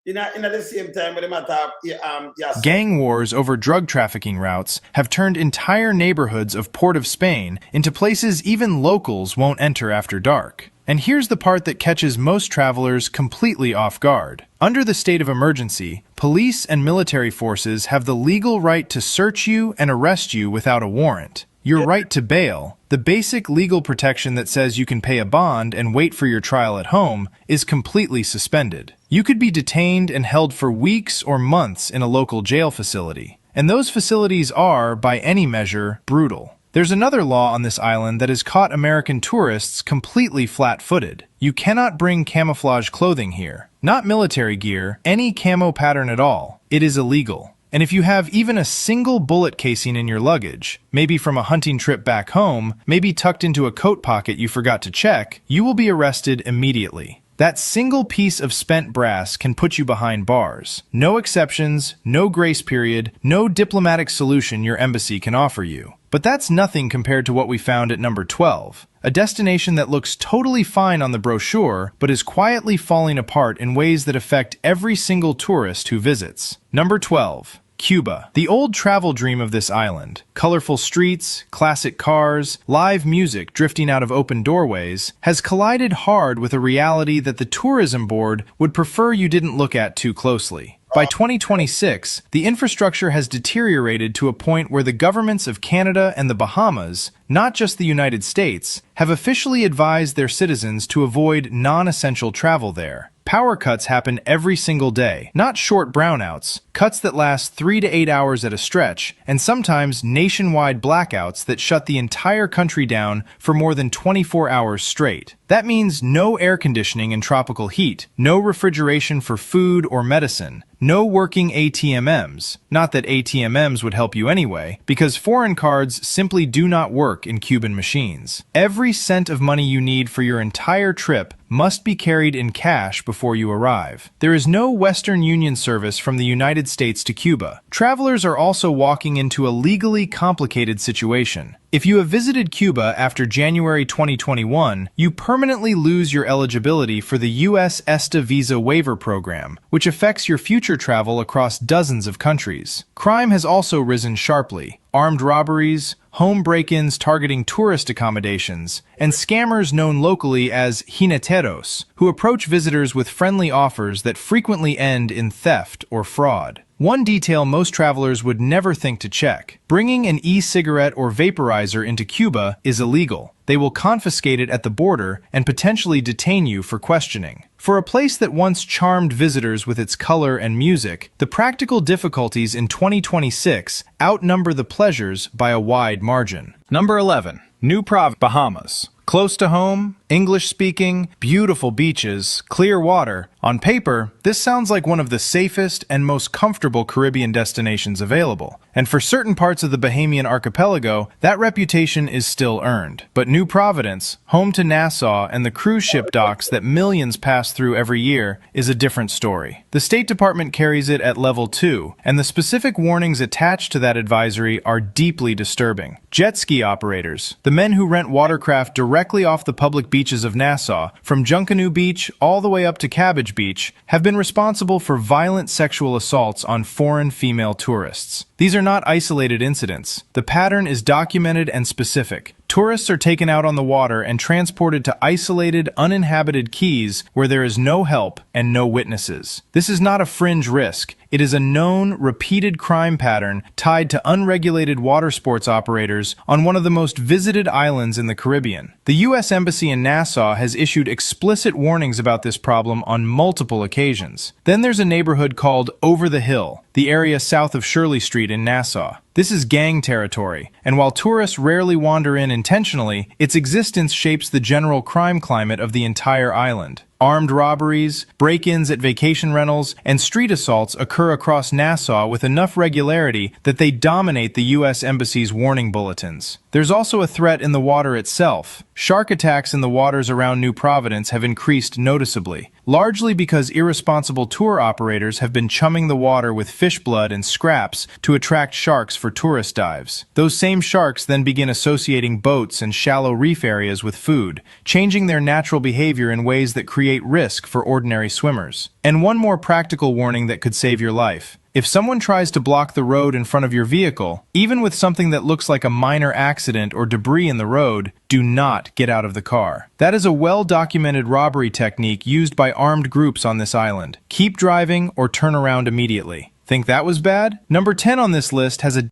In the same time, with the matter of yes. Gang wars over drug trafficking routes have turned entire neighborhoods of Port of Spain into places even locals won't enter after dark. And here's the part that catches most travelers completely off guard. Under the state of emergency, police and military forces have the legal right to search you and arrest you without a warrant. Your right to bail, the basic legal protection that says you can pay a bond and wait for your trial at home, is completely suspended. You could be detained and held for weeks or months in a local jail facility. And those facilities are, by any measure, brutal. There's another law on this island that has caught American tourists completely flat-footed. You cannot bring camouflage clothing here. Not military gear, any camo pattern at all. It is illegal. And if you have even a single bullet casing in your luggage, maybe from a hunting trip back home, maybe tucked into a coat pocket you forgot to check, you will be arrested immediately. That single piece of spent brass can put you behind bars. No exceptions, no grace period, no diplomatic solution your embassy can offer you. But that's nothing compared to what we found at number 12. A destination that looks totally fine on the brochure, but is quietly falling apart in ways that affect every single tourist who visits. Number 12. Cuba. The old travel dream of this island. Colorful streets, classic cars, live music drifting out of open doorways, has collided hard with a reality that the tourism board would prefer you didn't look at too closely. By 2026, the infrastructure has deteriorated to a point where the governments of Canada and the Bahamas, not just the United States, have officially advised their citizens to avoid non-essential travel there. Power cuts happen every single day, not short brownouts, cuts that last 3 to 8 hours at a stretch, and sometimes nationwide blackouts that shut the entire country down for more than 24 hours straight. That means no air conditioning in tropical heat, no refrigeration for food or medicine, no working ATMs. Not that ATMs would help you anyway, because foreign cards simply do not work in Cuban machines. Every cent of money you need for your entire trip must be carried in cash before you arrive. There is no Western Union service from the United States to Cuba. Travelers are also walking into a legally complicated situation. If you have visited Cuba after January 2021, you permanently lose your eligibility for the U.S. ESTA visa waiver program, which affects your future travel across dozens of countries. Crime has also risen sharply. Armed robberies, home break-ins targeting tourist accommodations, and scammers known locally as jineteros, who approach visitors with friendly offers that frequently end in theft or fraud. One detail most travelers would never think to check: bringing an e-cigarette or vaporizer into Cuba is illegal. They will confiscate it at the border and potentially detain you for questioning. For a place that once charmed visitors with its color and music, the practical difficulties in 2026 outnumber the pleasures by a wide margin. Number 11. New Province, Bahamas. Close to home, English-speaking, beautiful beaches, clear water. On paper, this sounds like one of the safest and most comfortable Caribbean destinations available. And for certain parts of the Bahamian archipelago, that reputation is still earned. But New Providence, home to Nassau and the cruise ship docks that millions pass through every year, is a different story. The State Department carries it at level 2, and the specific warnings attached to that advisory are deeply disturbing. Jet ski operators, the men who rent watercraft directly off the public beaches of Nassau, from Junkanoo Beach all the way up to Cabbage Village Beach have been responsible for violent sexual assaults on foreign female tourists. These are not isolated incidents. The pattern is documented and specific. Tourists are taken out on the water and transported to isolated, uninhabited keys where there is no help and no witnesses. This is not a fringe risk. It is a known, repeated crime pattern tied to unregulated water sports operators on one of the most visited islands in the Caribbean. The U.S. Embassy in Nassau has issued explicit warnings about this problem on multiple occasions. Then there's a neighborhood called Over the Hill, the area south of Shirley Street in Nassau. This is gang territory, and while tourists rarely wander in intentionally, its existence shapes the general crime climate of the entire island. Armed robberies, break-ins at vacation rentals, and street assaults occur across Nassau with enough regularity that they dominate the U.S. Embassy's warning bulletins. There's also a threat in the water itself. Shark attacks in the waters around New Providence have increased noticeably, largely because irresponsible tour operators have been chumming the water with fish blood and scraps to attract sharks for tourist dives. Those same sharks then begin associating boats and shallow reef areas with food, changing their natural behavior in ways that create risk for ordinary swimmers. And one more practical warning that could save your life. If someone tries to block the road in front of your vehicle, even with something that looks like a minor accident or debris in the road, do not get out of the car. That is a well-documented robbery technique used by armed groups on this island. Keep driving or turn around immediately. Think that was bad? Number 10 on this list has a...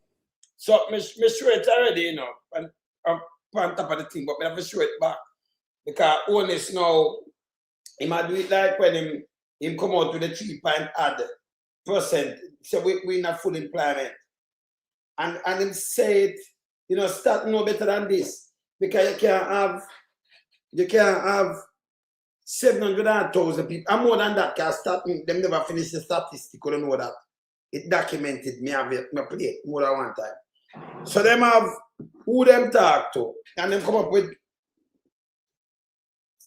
So, me show it already, you know, and I'm on top of the thing, but I have to show it back. Because Holness now, he might do it like when him come out with the 3% so we not full employment. And him say it, you know, start no better than this. Because you can't have 700,000 people. And more than that, because them never finish the statistic, you know that. It documented me have it, me play it more than one time. So them have who them talk to, and them come up with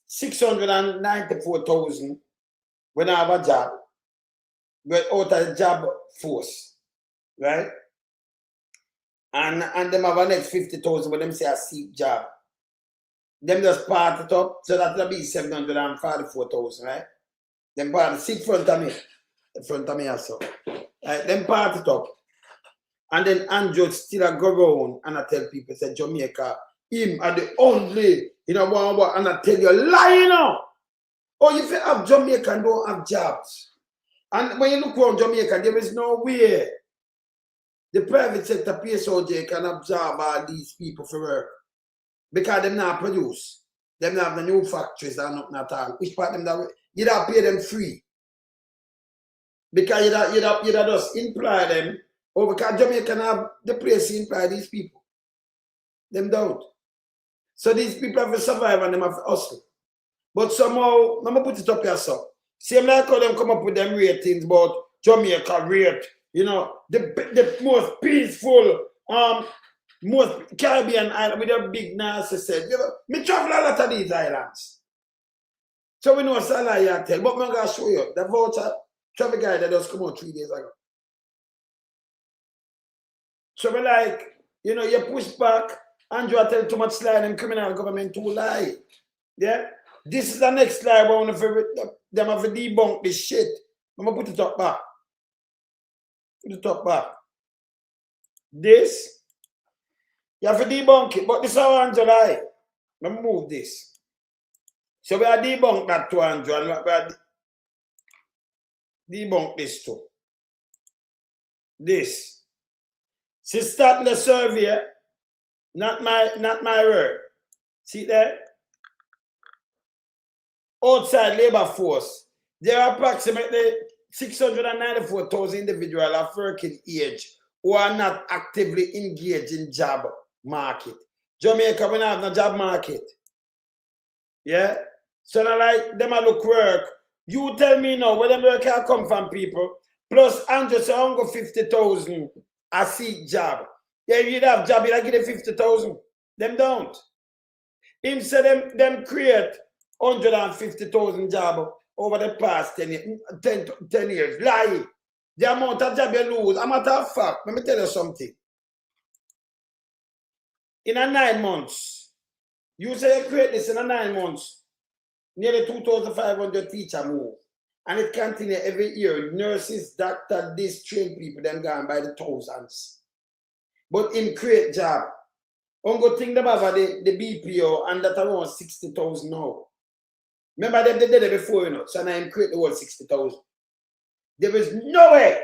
694,000 when I have a job. But out of the job force, right? And them have a next 50,000 when them say a seek job. Them just part it up, so that will be 744,000, right? Them part it, sit in front of me also. Right? Them part it up. And then Andrew still go around and I tell people, say Jamaica, him are the only, you know, one, and I tell you, lie, you know. Oh, if you have Jamaica and don't have jobs. And when you look around Jamaica, there is no way the private sector PSOJ can absorb all these people for work. Because them not produce. Them not have the new factories and nothing at all. Which part them that you don't pay them free. Because you don't just employ them. Or because Jamaica have the place to employ these people. Them don't. So these people have to survive and them have to hustle. But somehow, I'm going to put it up here, so. Same like how them come up with them ratings about Jamaica rate, you know, the most peaceful, most Caribbean island with a big narcissist. You know, me travel a lot of these islands. So we know what's a lie I tell, but I'm going to show you the voucher travel guide that just come out 3 days ago. So we like, you know, you push back, Andrew tell too much lie and criminal government to lie. Yeah? This is the next slide where I want them have to debunk this shit. I'm going to put it up back. Put it up back. This, you have to debunk it, but this is how Andrew lie. Let me move this. So we are debunk that to Andrew and we are debunk this too. This. See, starting the survey, not my word. See there? Outside labor force, there are approximately 694,000 individuals of working age who are not actively engaged in job market. Jamaica, we don't have no job market. Yeah? So now like them a look work. You tell me now where them work can come from, people. Plus Andrew say 50,000 a seek job. Yeah, if you have job, you give them 50,000. Them don't. Him say them create 150,000 jobs over the past 10 years. Lie. The amount of job you lose. A matter of fact, let me tell you something. In a 9 months, you say you create this in a 9 months, nearly 2,500 teachers move. And it continues every year. Nurses, doctors, these trained people, them gone by the thousands. But in create job. Ongo think about the BPO and that around 60,000 now. Remember them they did it before, you know. So now him create the whole 60,000. There is no way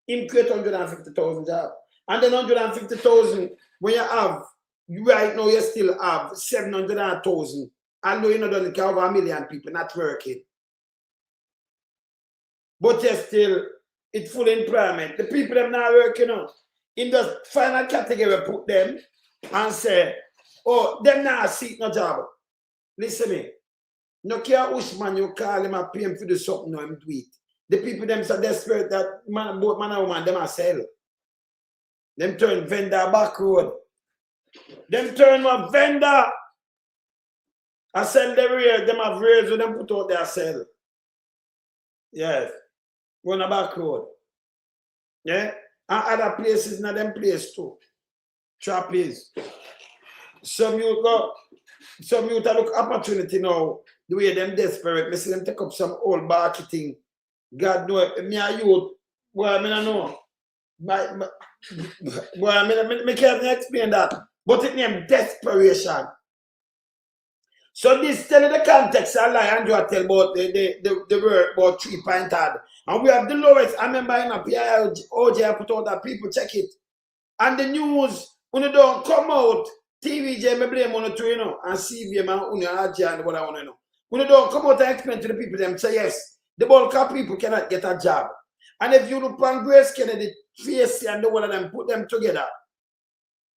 him create 150,000 jobs. And then 150,000 when you have, right now you still have 700,000. I know you know don't have 1 million people not working. But you still, it's full employment. The people them not working on. In the final category, put them and say, oh, them not seek no job. Listen me. No care which man you call him and pay him for the something, no him do it. The people them so desperate that man, both man and woman, them are sell. Them turn vendor back road. Them turn one vendor. I sell the rear, them have rails with them put out their sell. Yes. Run a back road. Yeah? And other places, not them place too. Trapeze. Some youth look opportunity now. The way them desperate. Me see them take up some old marketing. God know me a youth. Boy, I don't know. Boy, I can't explain that. But it named desperation. So this telling the context I lie Andrew tell about the word about 3-pointed. And we have the lowest. I remember in a PIOJ I put out that people check it. And the news, when it don't come out, TVJ me blame on it too, you know, and CV man on RJ and what I want to know. When it don't come out and explain to the people, them say yes, the bulk of people cannot get a job. And if you look on Grace Kennedy, face and the one of them put them together,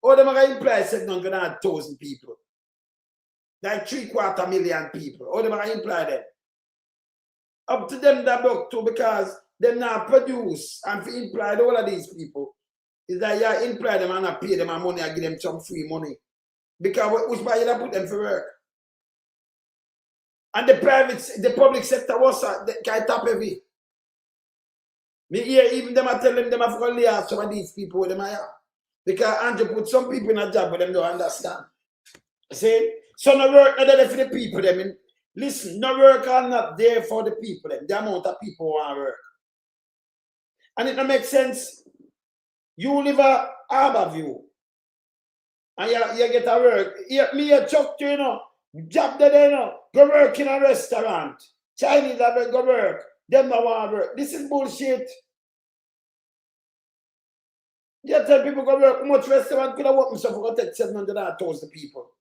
all them are going to imply 700,000 people. Like 750,000 people. All them are going to imply them. Up to them that book too, because they now produce and to imply all of these people is that you imply them and not pay them and money and give them some free money. Because which way you put them for work? And the public sector was kind of top heavy. Me hear even them I tell them have to lay off some of these people with them here. Because Andrew put some people in a job but them don't understand. See? So no work not there for the people them in. Listen, no work are not there for the people them. The amount of people who want to work. And it don't make sense. You live a Harbour View. And you get a work. Me a chuck you know. Job there, you know. Go work in a restaurant. Chinese have go work. Them don't want to work. This is bullshit. You tell people go work. How much restaurant could have worked so for take 700,000 people?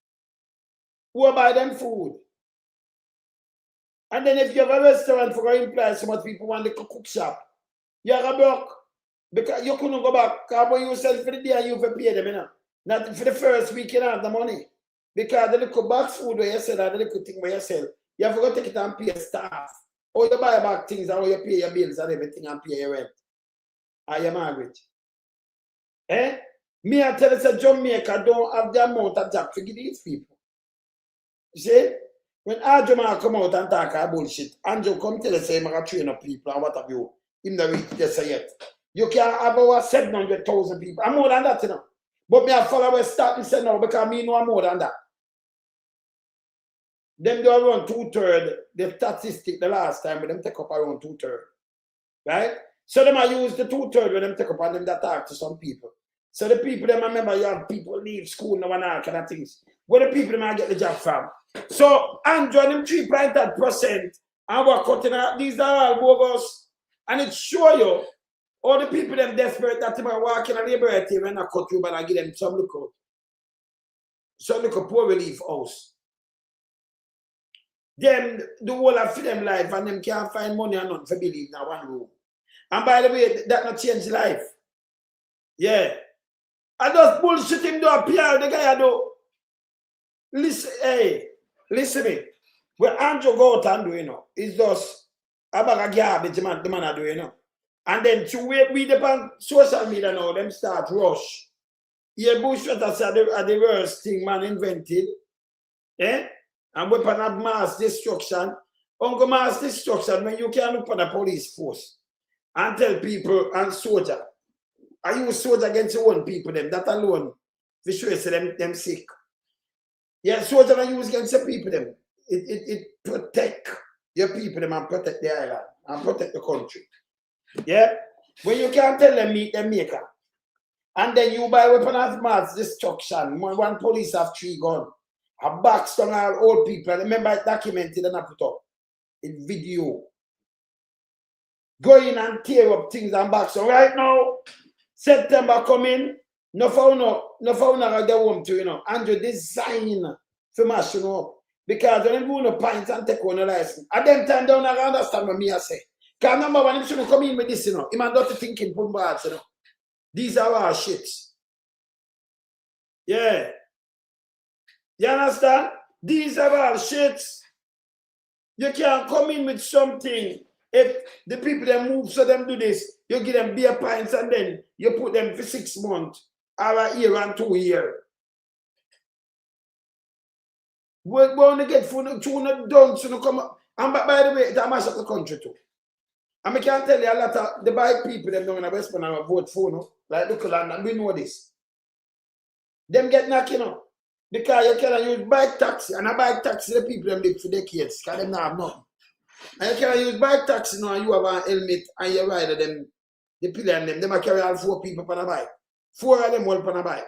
Who buy them food? And then if you have a restaurant for going employ so much people want to cook shop, you have a work. Because you couldn't go back. Because you sell for the day and you have to pay them, you know. Not for the first week you don't have the money. Because the little box food where you sell and the little thing where you sell, you have to go take it and pay staff. Or you buy back things and you pay your bills and everything and pay your rent. And your mortgage. Eh? Me I tell you that Jamaica don't have the amount of job to give these people. You see? When Andrew come out and talk about bullshit, Andrew come tell us I'm going to train up people and what have you. In the week this yet. You can have over 700,000 people. I'm more than that, you know. But me a follow start and say no because me know I'm more than that. Them do around 2/3 the statistic the last time when them take up around 2/3. Right? So them I use the 2/3 when them take up and them that talk to some people. So the people them remember you have people leave school now and all kind of things. Where the people them I get the job from. So Andrew them 3.8% and we're cutting out these are all bogus. And it show you all the people them desperate that they are walking a liberty when I cut you but I give them some look out. Some look at poor relief house. Them the whole of them life and them can't find money and nothing for believe in one room. And by the way, that not change life. Yeah. I just bullshit him do appear the guy I do. Listen, hey, listen me. When Andrew go out and do, you know, it's just about a garbage the man I do, you know. And then to we depend social media now, them start rush. Yeah, bushwhackers are the worst thing man invented. Eh? And weapon of mass destruction. Uncle mass destruction when you can look on a police force and tell people and soldier. I use soldier against your own people, them that alone. For sure them sick. Yeah, soldier I use against the people them. It protect your people them and protect the island and protect the country. Yeah? When you can't tell them meet them maker. And then you buy weapon of mass destruction. One police have 3 guns. A box on all old people. And remember it documented and I put up in video. Go in and tear up things and box. So right now, September coming, no phone I get home to, you know. Andrew design for mashing up. Because when you go to pints and take on a license, at them time they don't understand what me I say. Because number one, him shouldn't come in with this, you know. Him and not thinking put bad, you know. These are our shits. Yeah. You understand? These are our shits. You can't come in with something. If the people that move, so them do this, you give them beer pints and then you put them for 6 months, or a year and 2 years. We're going to get food, 200 done, so come up. And by the way, it mash up the country too. And I can tell you a lot of the bike people them down in the West Bank vote for, no? Like look at and we know this. Them get knocked, you know. Because you cannot use bike taxi, and a bike taxi the people them live for decades, because them not have nothing. And you cannot use bike taxi now, and you have a helmet and you ride them, the pillar and them a carry all 4 people on a bike. 4 of them all on a bike.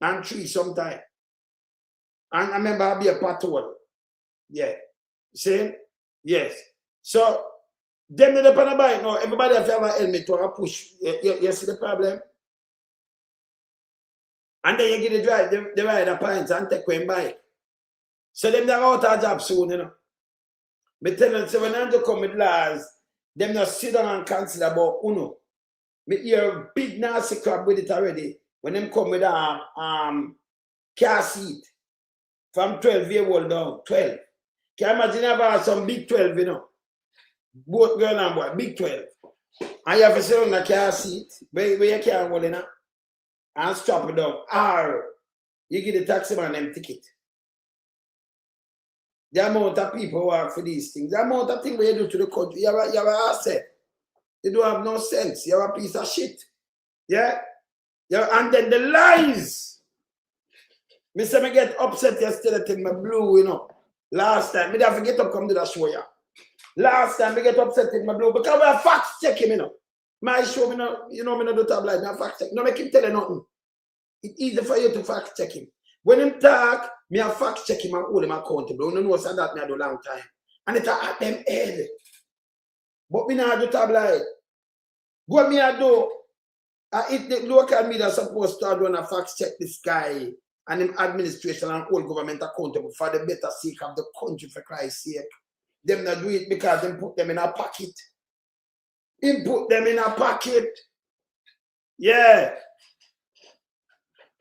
And 3 sometimes. And I remember I'll be a patrol. Yeah. See? Yes. So them that on a bike now, everybody have to have a helmet to push. You see the problem? And then you get the ride a pints and take one bike. So them they're out of job soon, you know. Me tell them, so when I come with laws, them not sit down and consider about uno. Me hear a big nasty crap with it already. When them come with a car seat from 12-year-old down, 12. Can you imagine about some big 12, you know? Both girl and boy, big 12. And you have to sit on the car seat, where you can't hold it, and strap it down. Or you give the taxi man them ticket. The amount of people who work for these things, the amount of things you do to the country, you have an asset. You don't have no sense. You have a piece of shit. Yeah? And then the lies. Me say me get upset yesterday till my blue, you know. Last time, me didn't forget to come to the show, yeah. Last time, me get upset till my blue because we are fact checking, you know. My show, me no, you know, me no do tabloid, me fact check. No make him tell you nothing. It's easy for you to fact check him. When him talk, me a fact check him and hold him accountable. You know so that me I do long time. And it's at them head. But me not do tabloid. What me I do, if the local media supposed to do a fact check this guy and him administration and whole government accountable for the better sake of the country, for Christ's sake. Them not do it because them put them in a pocket. Him put them in a pocket. Yeah.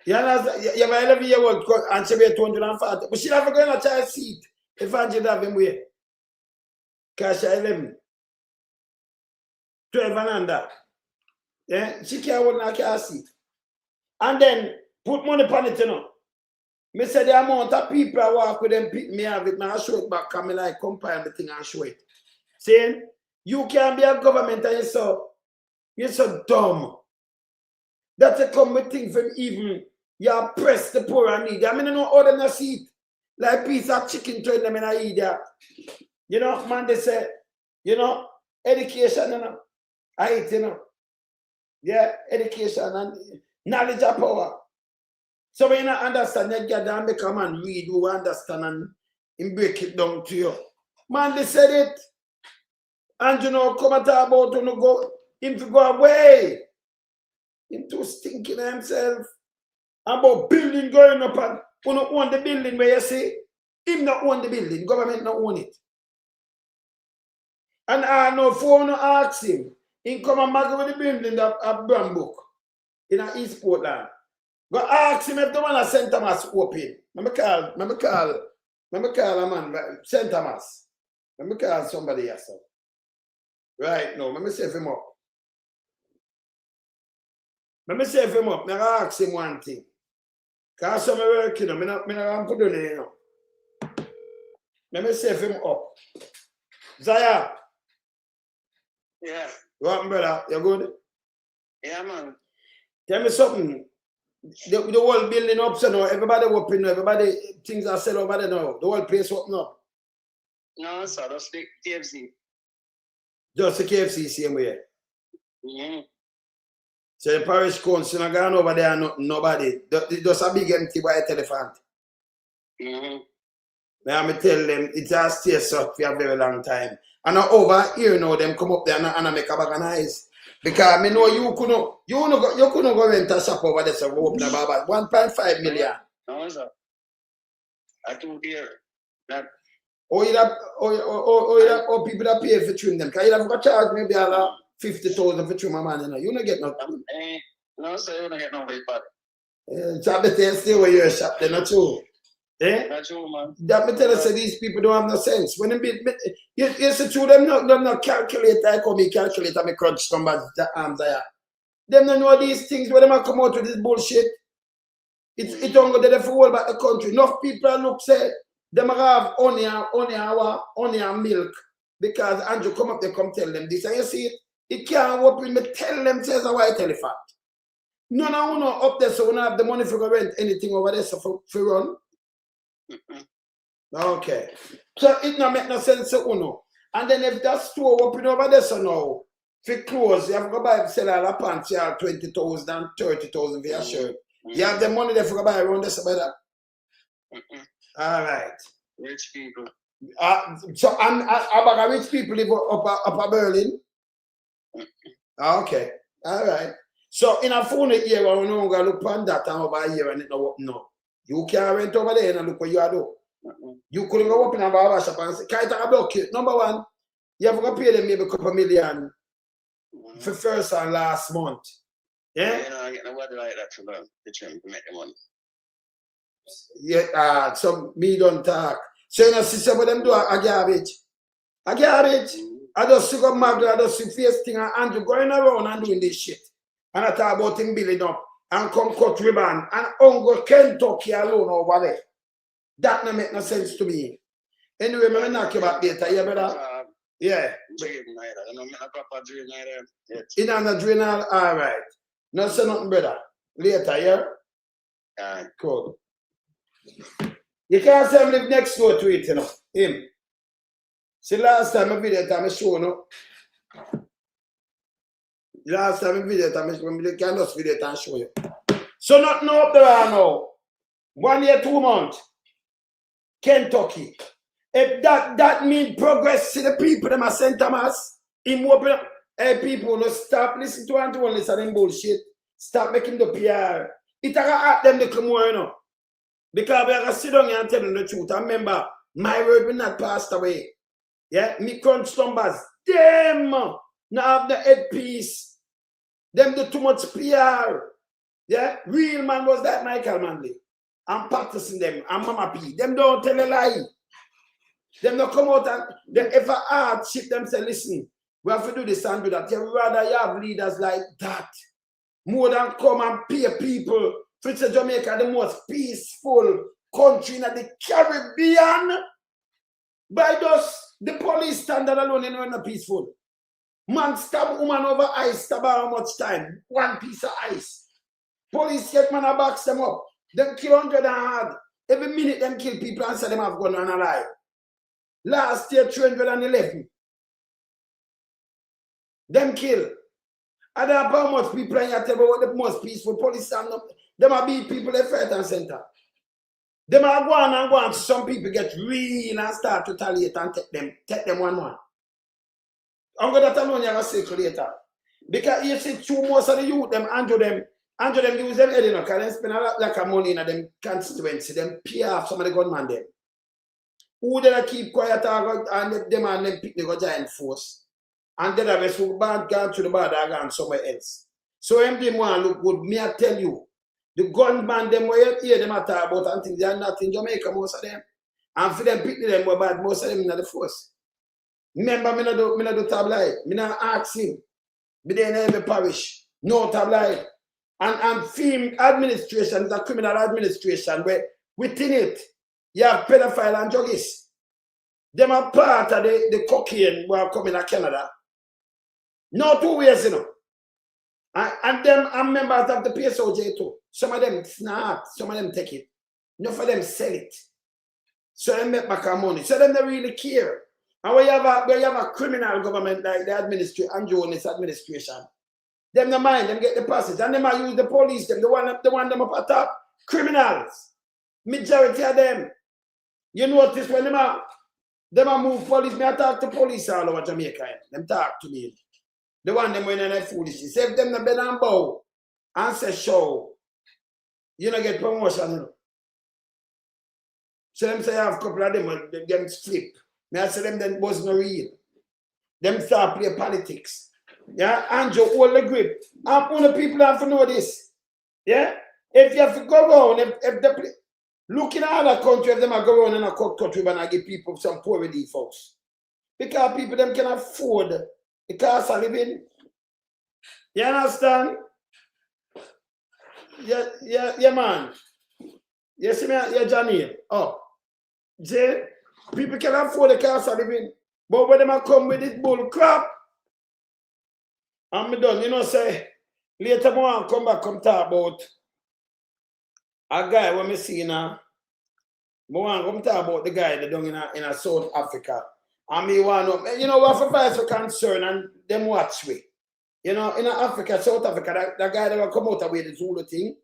You have an 11-year-old and she be 240. But she never go in a child seat if Angela have him way. Because she's 11. 12 and under. Yeah? She can't hold in a car seat. And then put money on it, you know. Me say the amount of people I walk with them pick me have it, and I show it back, come like compile the thing and show it. Saying, you can't be a government and you're so dumb. That's a common thing from even you oppress the poor and needy. I mean, I know how them not see it. Like piece of chicken to them in a eat that. You know, man, they say, you know, education, you know. I eat, you know. Yeah, education and knowledge of power. So when you understand, you get down, become and read, who understand and break it down to you. Man, they said it. And you know, come and talk about him to go away. Him too stinking himself. About building going up and who not own the building where you see. Him not own the building, government not own it. And I know phone ask him. He come and mark with the building that a brand book in East Portland. But ask him if the man at St. Thomas open. Let me call a man, St. Thomas. Let me call somebody else. Right now, let me save him up. Let me save him up. I ask him one thing. Because I'm working, I'm not put on it, you know. Let me save him up. Zaya. Yeah. What, brother? You good? Yeah, man. Tell me something. The whole building up, so now everybody open, everybody, things are set over there now. The whole place open up. No, sir, that's the TFC. Just the KFC same way. Mm-hmm. So the parish council not gone over there, nobody. Just a big empty white elephant. Mm-hmm. Now I tell them it has stayed so for a very long time. And now over here now them come up there and make a bag of nice. Because I know you couldn't go rent a shop over there so open about 1.5 million. No, sir. I do hear that. Or people that pay for trim them. Because you have got charge maybe 50,000 for trim a man, you know. You don't get nothing. No, sir, you don't get no way back. So I better stay where your shop, they're not true. Eh? That's true, man. That me tell you, say these people don't have no sense. When they you see through them not calculate, I come calculate and me crunch numbers the arms I have. Them don't know these things when them come out with this bullshit. It don't go there for all about the country. Enough people look say them have honey and milk because Andrew come up there come tell them this and you see it can't open me tell them says a white elephant. None of you up there so we don't have the money for rent anything over there so for run. Okay. So it not make no sense to Uno. And then if that store open over there so now, if it close, you have to go buy sell all the pants, you have 20,000 and 30,000 for your shirt. You have the money there for go buy around this about that. All right. Rich people. So and about rich people live up Berlin. Okay. All right. So in a phone here, we no go look on that and over here and it no no. You can't rent over there and look what you are doing. You couldn't go up in a barber shop and say, can't I block you? Number one, you have to pay them maybe a couple million for first and last month. Yeah? You know, I get nobody like that for them to make the money. Yeah, so me don't talk. So you know, sister, what them do a garbage. A garbage. I just see go mad, I just see face thing and Andrew going around and doing this shit. And I talk about him building up. And come cut ribbon and Uncle Kentucky alone over there. That don't make no sense to me. Anyway, I'm going to knock you back later, yeah, brother? Yeah. Drain neither. I don't make a proper drain neither. In on the drain, all right. No say nothing, brother. Later, yeah? Alright. Cool. You can't say I live next door to it, you know. Him. See, last time I video time I show, no? Last time I video time I can just video and show you. So nothing up there now. 1 year, 2 months. Kentucky. If that means progress to the people them at St. Thomas, hey people, no stop listening to Andrew and listen to them bullshit. Stop making the PR. It at them to come more, you know. Because we are going to sit down here and tell them the truth. And remember, my word will not pass away. Yeah, me crunch numbers. Them now have the headpiece. Them do too much PR. Yeah, real man was that Michael Manley. I'm practicing them. I'm Mama P. Them don't tell a lie. Them don't come out and they ever hardship them say, listen, we have to do this and do that. You rather you have leaders like that. More than come and pay people. For Jamaica, the most peaceful country in the Caribbean. By those, the police standard alone is not peaceful. Man stab woman over ice, stab how much time? 1 piece of ice. Police get man and box them up. Them kill 100 and hard. Every minute them kill people and say them have gone on alive. Last year 311. Them kill. And there are how much people in your table what the most peaceful police stand up. Them are beat people left, right and center. Them are go on. Some people get real and start to retaliate and take them one. I'm going to tell you a secret later. Because you see, most of the youth, them use them head, you know, because they spend a lot of money in them constituency, them pay off some of the gunmen them. Who they keep quiet and them pick the giant force. And then the rest who bad gone to the border gone somewhere else. So them want look good, me I tell you. The gunman them where you hear them talk about and things, they are not in Jamaica, most of them. And for them pick them were bad, most of them in the force. Remember, me not do tabloid. Me not ask him. Me there in every parish. No tabloid. And film administration is a criminal administration where within it, you have pedophile and druggists. Them are part of the cocaine who are coming to Canada. No 2 ways, you know. And them are members of the PSOJ too. Some of them snap, some of them take it. Enough of them sell it. So they make back our money. So them they really care. And when you have a criminal government like the administration, and Holness administration, them the mind, them get the passage, and them use the police, them, the one them up at top. Criminals. Majority of them. You notice when them move police, me I talk to police all over Jamaica. Them talk to me. The one them when they foolishness. If them the bed and bow and say show, you don't get promotion. You know. So them say I have a couple of them flip. Me I say them then was no real. Them start play politics. Yeah, Andrew hold the grip. And all the people have to know this. Yeah? If you have to go around, if the look in other countries, them are go around in a country and I give people some poor relief folks. Because people them can afford the cost of living. You understand? Yeah, man. You see me, yeah, Johnny. Oh. Jay, people can afford the cost of living. But when them come with this bull crap, I'm done. You know, say, later on, come back, come talk about a guy when me see now. I want to come talk about the guy that done in South Africa. And me want to know, you know, what for for concern and them watch me. You know, in Africa, South Africa, that guy that will come out with the Zulu thing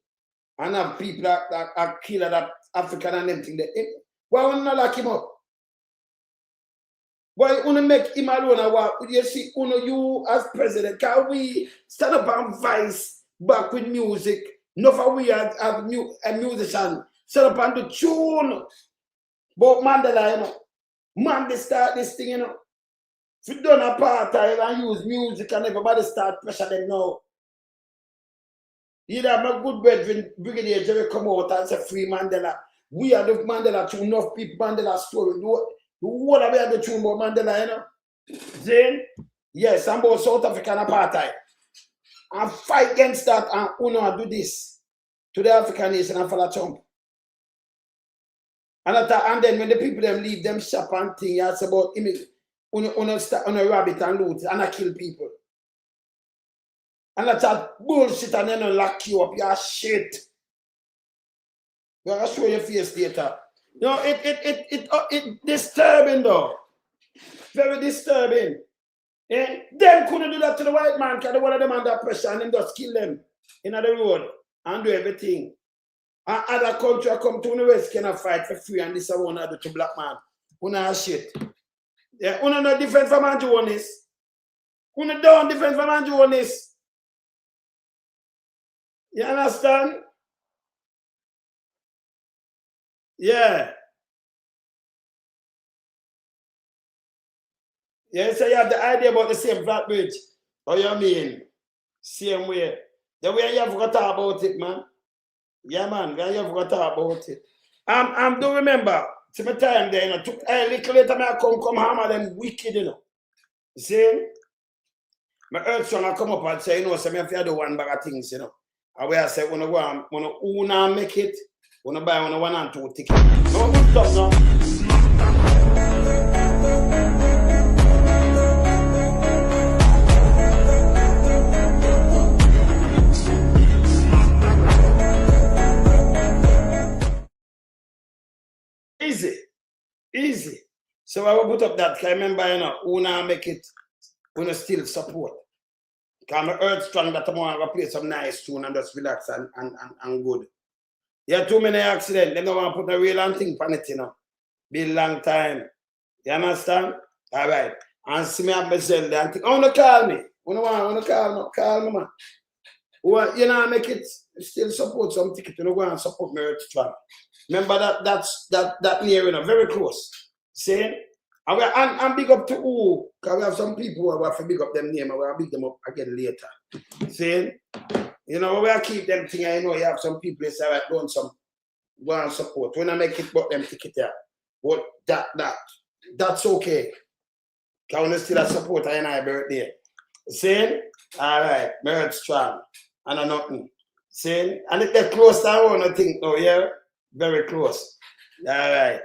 and have people that kill that African and them thing. Why would not lock him up? Why you make him alone? You see, you as president, can we stand up and vice back with music? Not for we as a musician, stand up and do tune. But Mandela, you know, man, they start this thing, you know. If you done apartheid and use music and everybody start pressure them now. You have my good brethren, Brigadier Jerry come out and say free Mandela. We are the Mandela to enough people, Mandela story. What are we the tune about Mandela, you know? Then, yes, I'm about South African apartheid. And fight against that and do this to the African nation and follow Trump. And then when the people them leave them shop and thing, it's about on a rabbit and loot and I kill people. And that's that bullshit and then lock you up, your shit. I'll show your face later. You know, it disturbing though. Very disturbing. Eh? Them couldn't do that to the white man because they one of them under pressure and them just kill them in the road and do everything. And other country come to the West cannot fight for free and this is one other to black man. Una shit. Yeah, una not different from Holness. Una don't different from Holness. You understand? Yeah. Yeah, so you have the idea about the same flat bridge. How you mean? Same way. The way you have got to talk about it, man. Yeah, man, you have got to talk about it. Do remember, to my time there, you know, took a little later, I come hammer them wicked, you know. You see? My earth son, I come up and say, you know, so me have to do one bag of things, you know. And where I say, when I make it, when I buy 1 and 2 tickets. No good stuff now. Easy. So I will put up that. I remember, you know, Una make it, Una still support. Because I'm earth strong that tomorrow I will play some nice tune and just relax and good. You have too many accidents. They don't want to put a real thing on it, you know. Be a long time. You understand? All right. And see me at myself and think, oh, no, call me. Want to call me, man. You know, make it still support some ticket. You know, go and support me earth strong. Remember that near, you know, very close. See? And big up to who? Because we have some people who have to big up them name and we'll big them up again later. See? You know, we'll keep them thing. I know you have some people who say, right, go and support. When I make it, but them ticket there. But that's okay. Because we still a support and I birthday. See? All right, bird strong. And nothing. See? And if they're close to our own, I think, no, yeah? Very close. All right.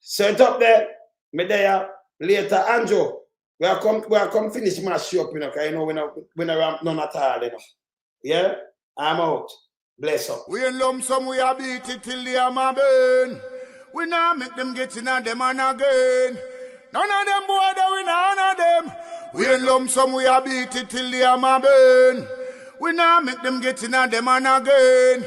Set up there. Me there later. Andrew, we are come finish my show up, you know, because you know we not ramp none at all, you know. Yeah? I'm out. Bless up. We in lump sum, we are beat it till the hammer burn. We now make them get in on them and again. None of them boy We in lump sum, we a beat it till the hammer burn. We now make them get in on them and again.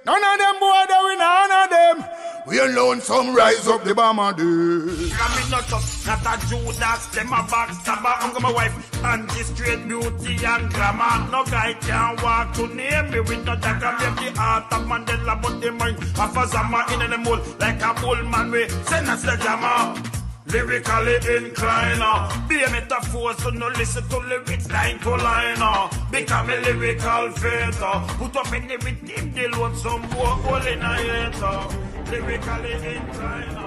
None of them boy, that we none of them. We alone some rise up the bomber day. I'm not up, not a Judas, them a backstabber. I'm my wife, and this straight beauty and glamour. No guy can walk to name me with no dagger. Make the heart of Mandela, but the mind of a Zama in the mold. Like a bull man, we send us the jammer. Lyrically inclined, be a metaphor, so no listen to lyrics line to line. Become a lyrical fighter, put up in the rhythm, they load some boy, all in a hater. Lyrically inclined.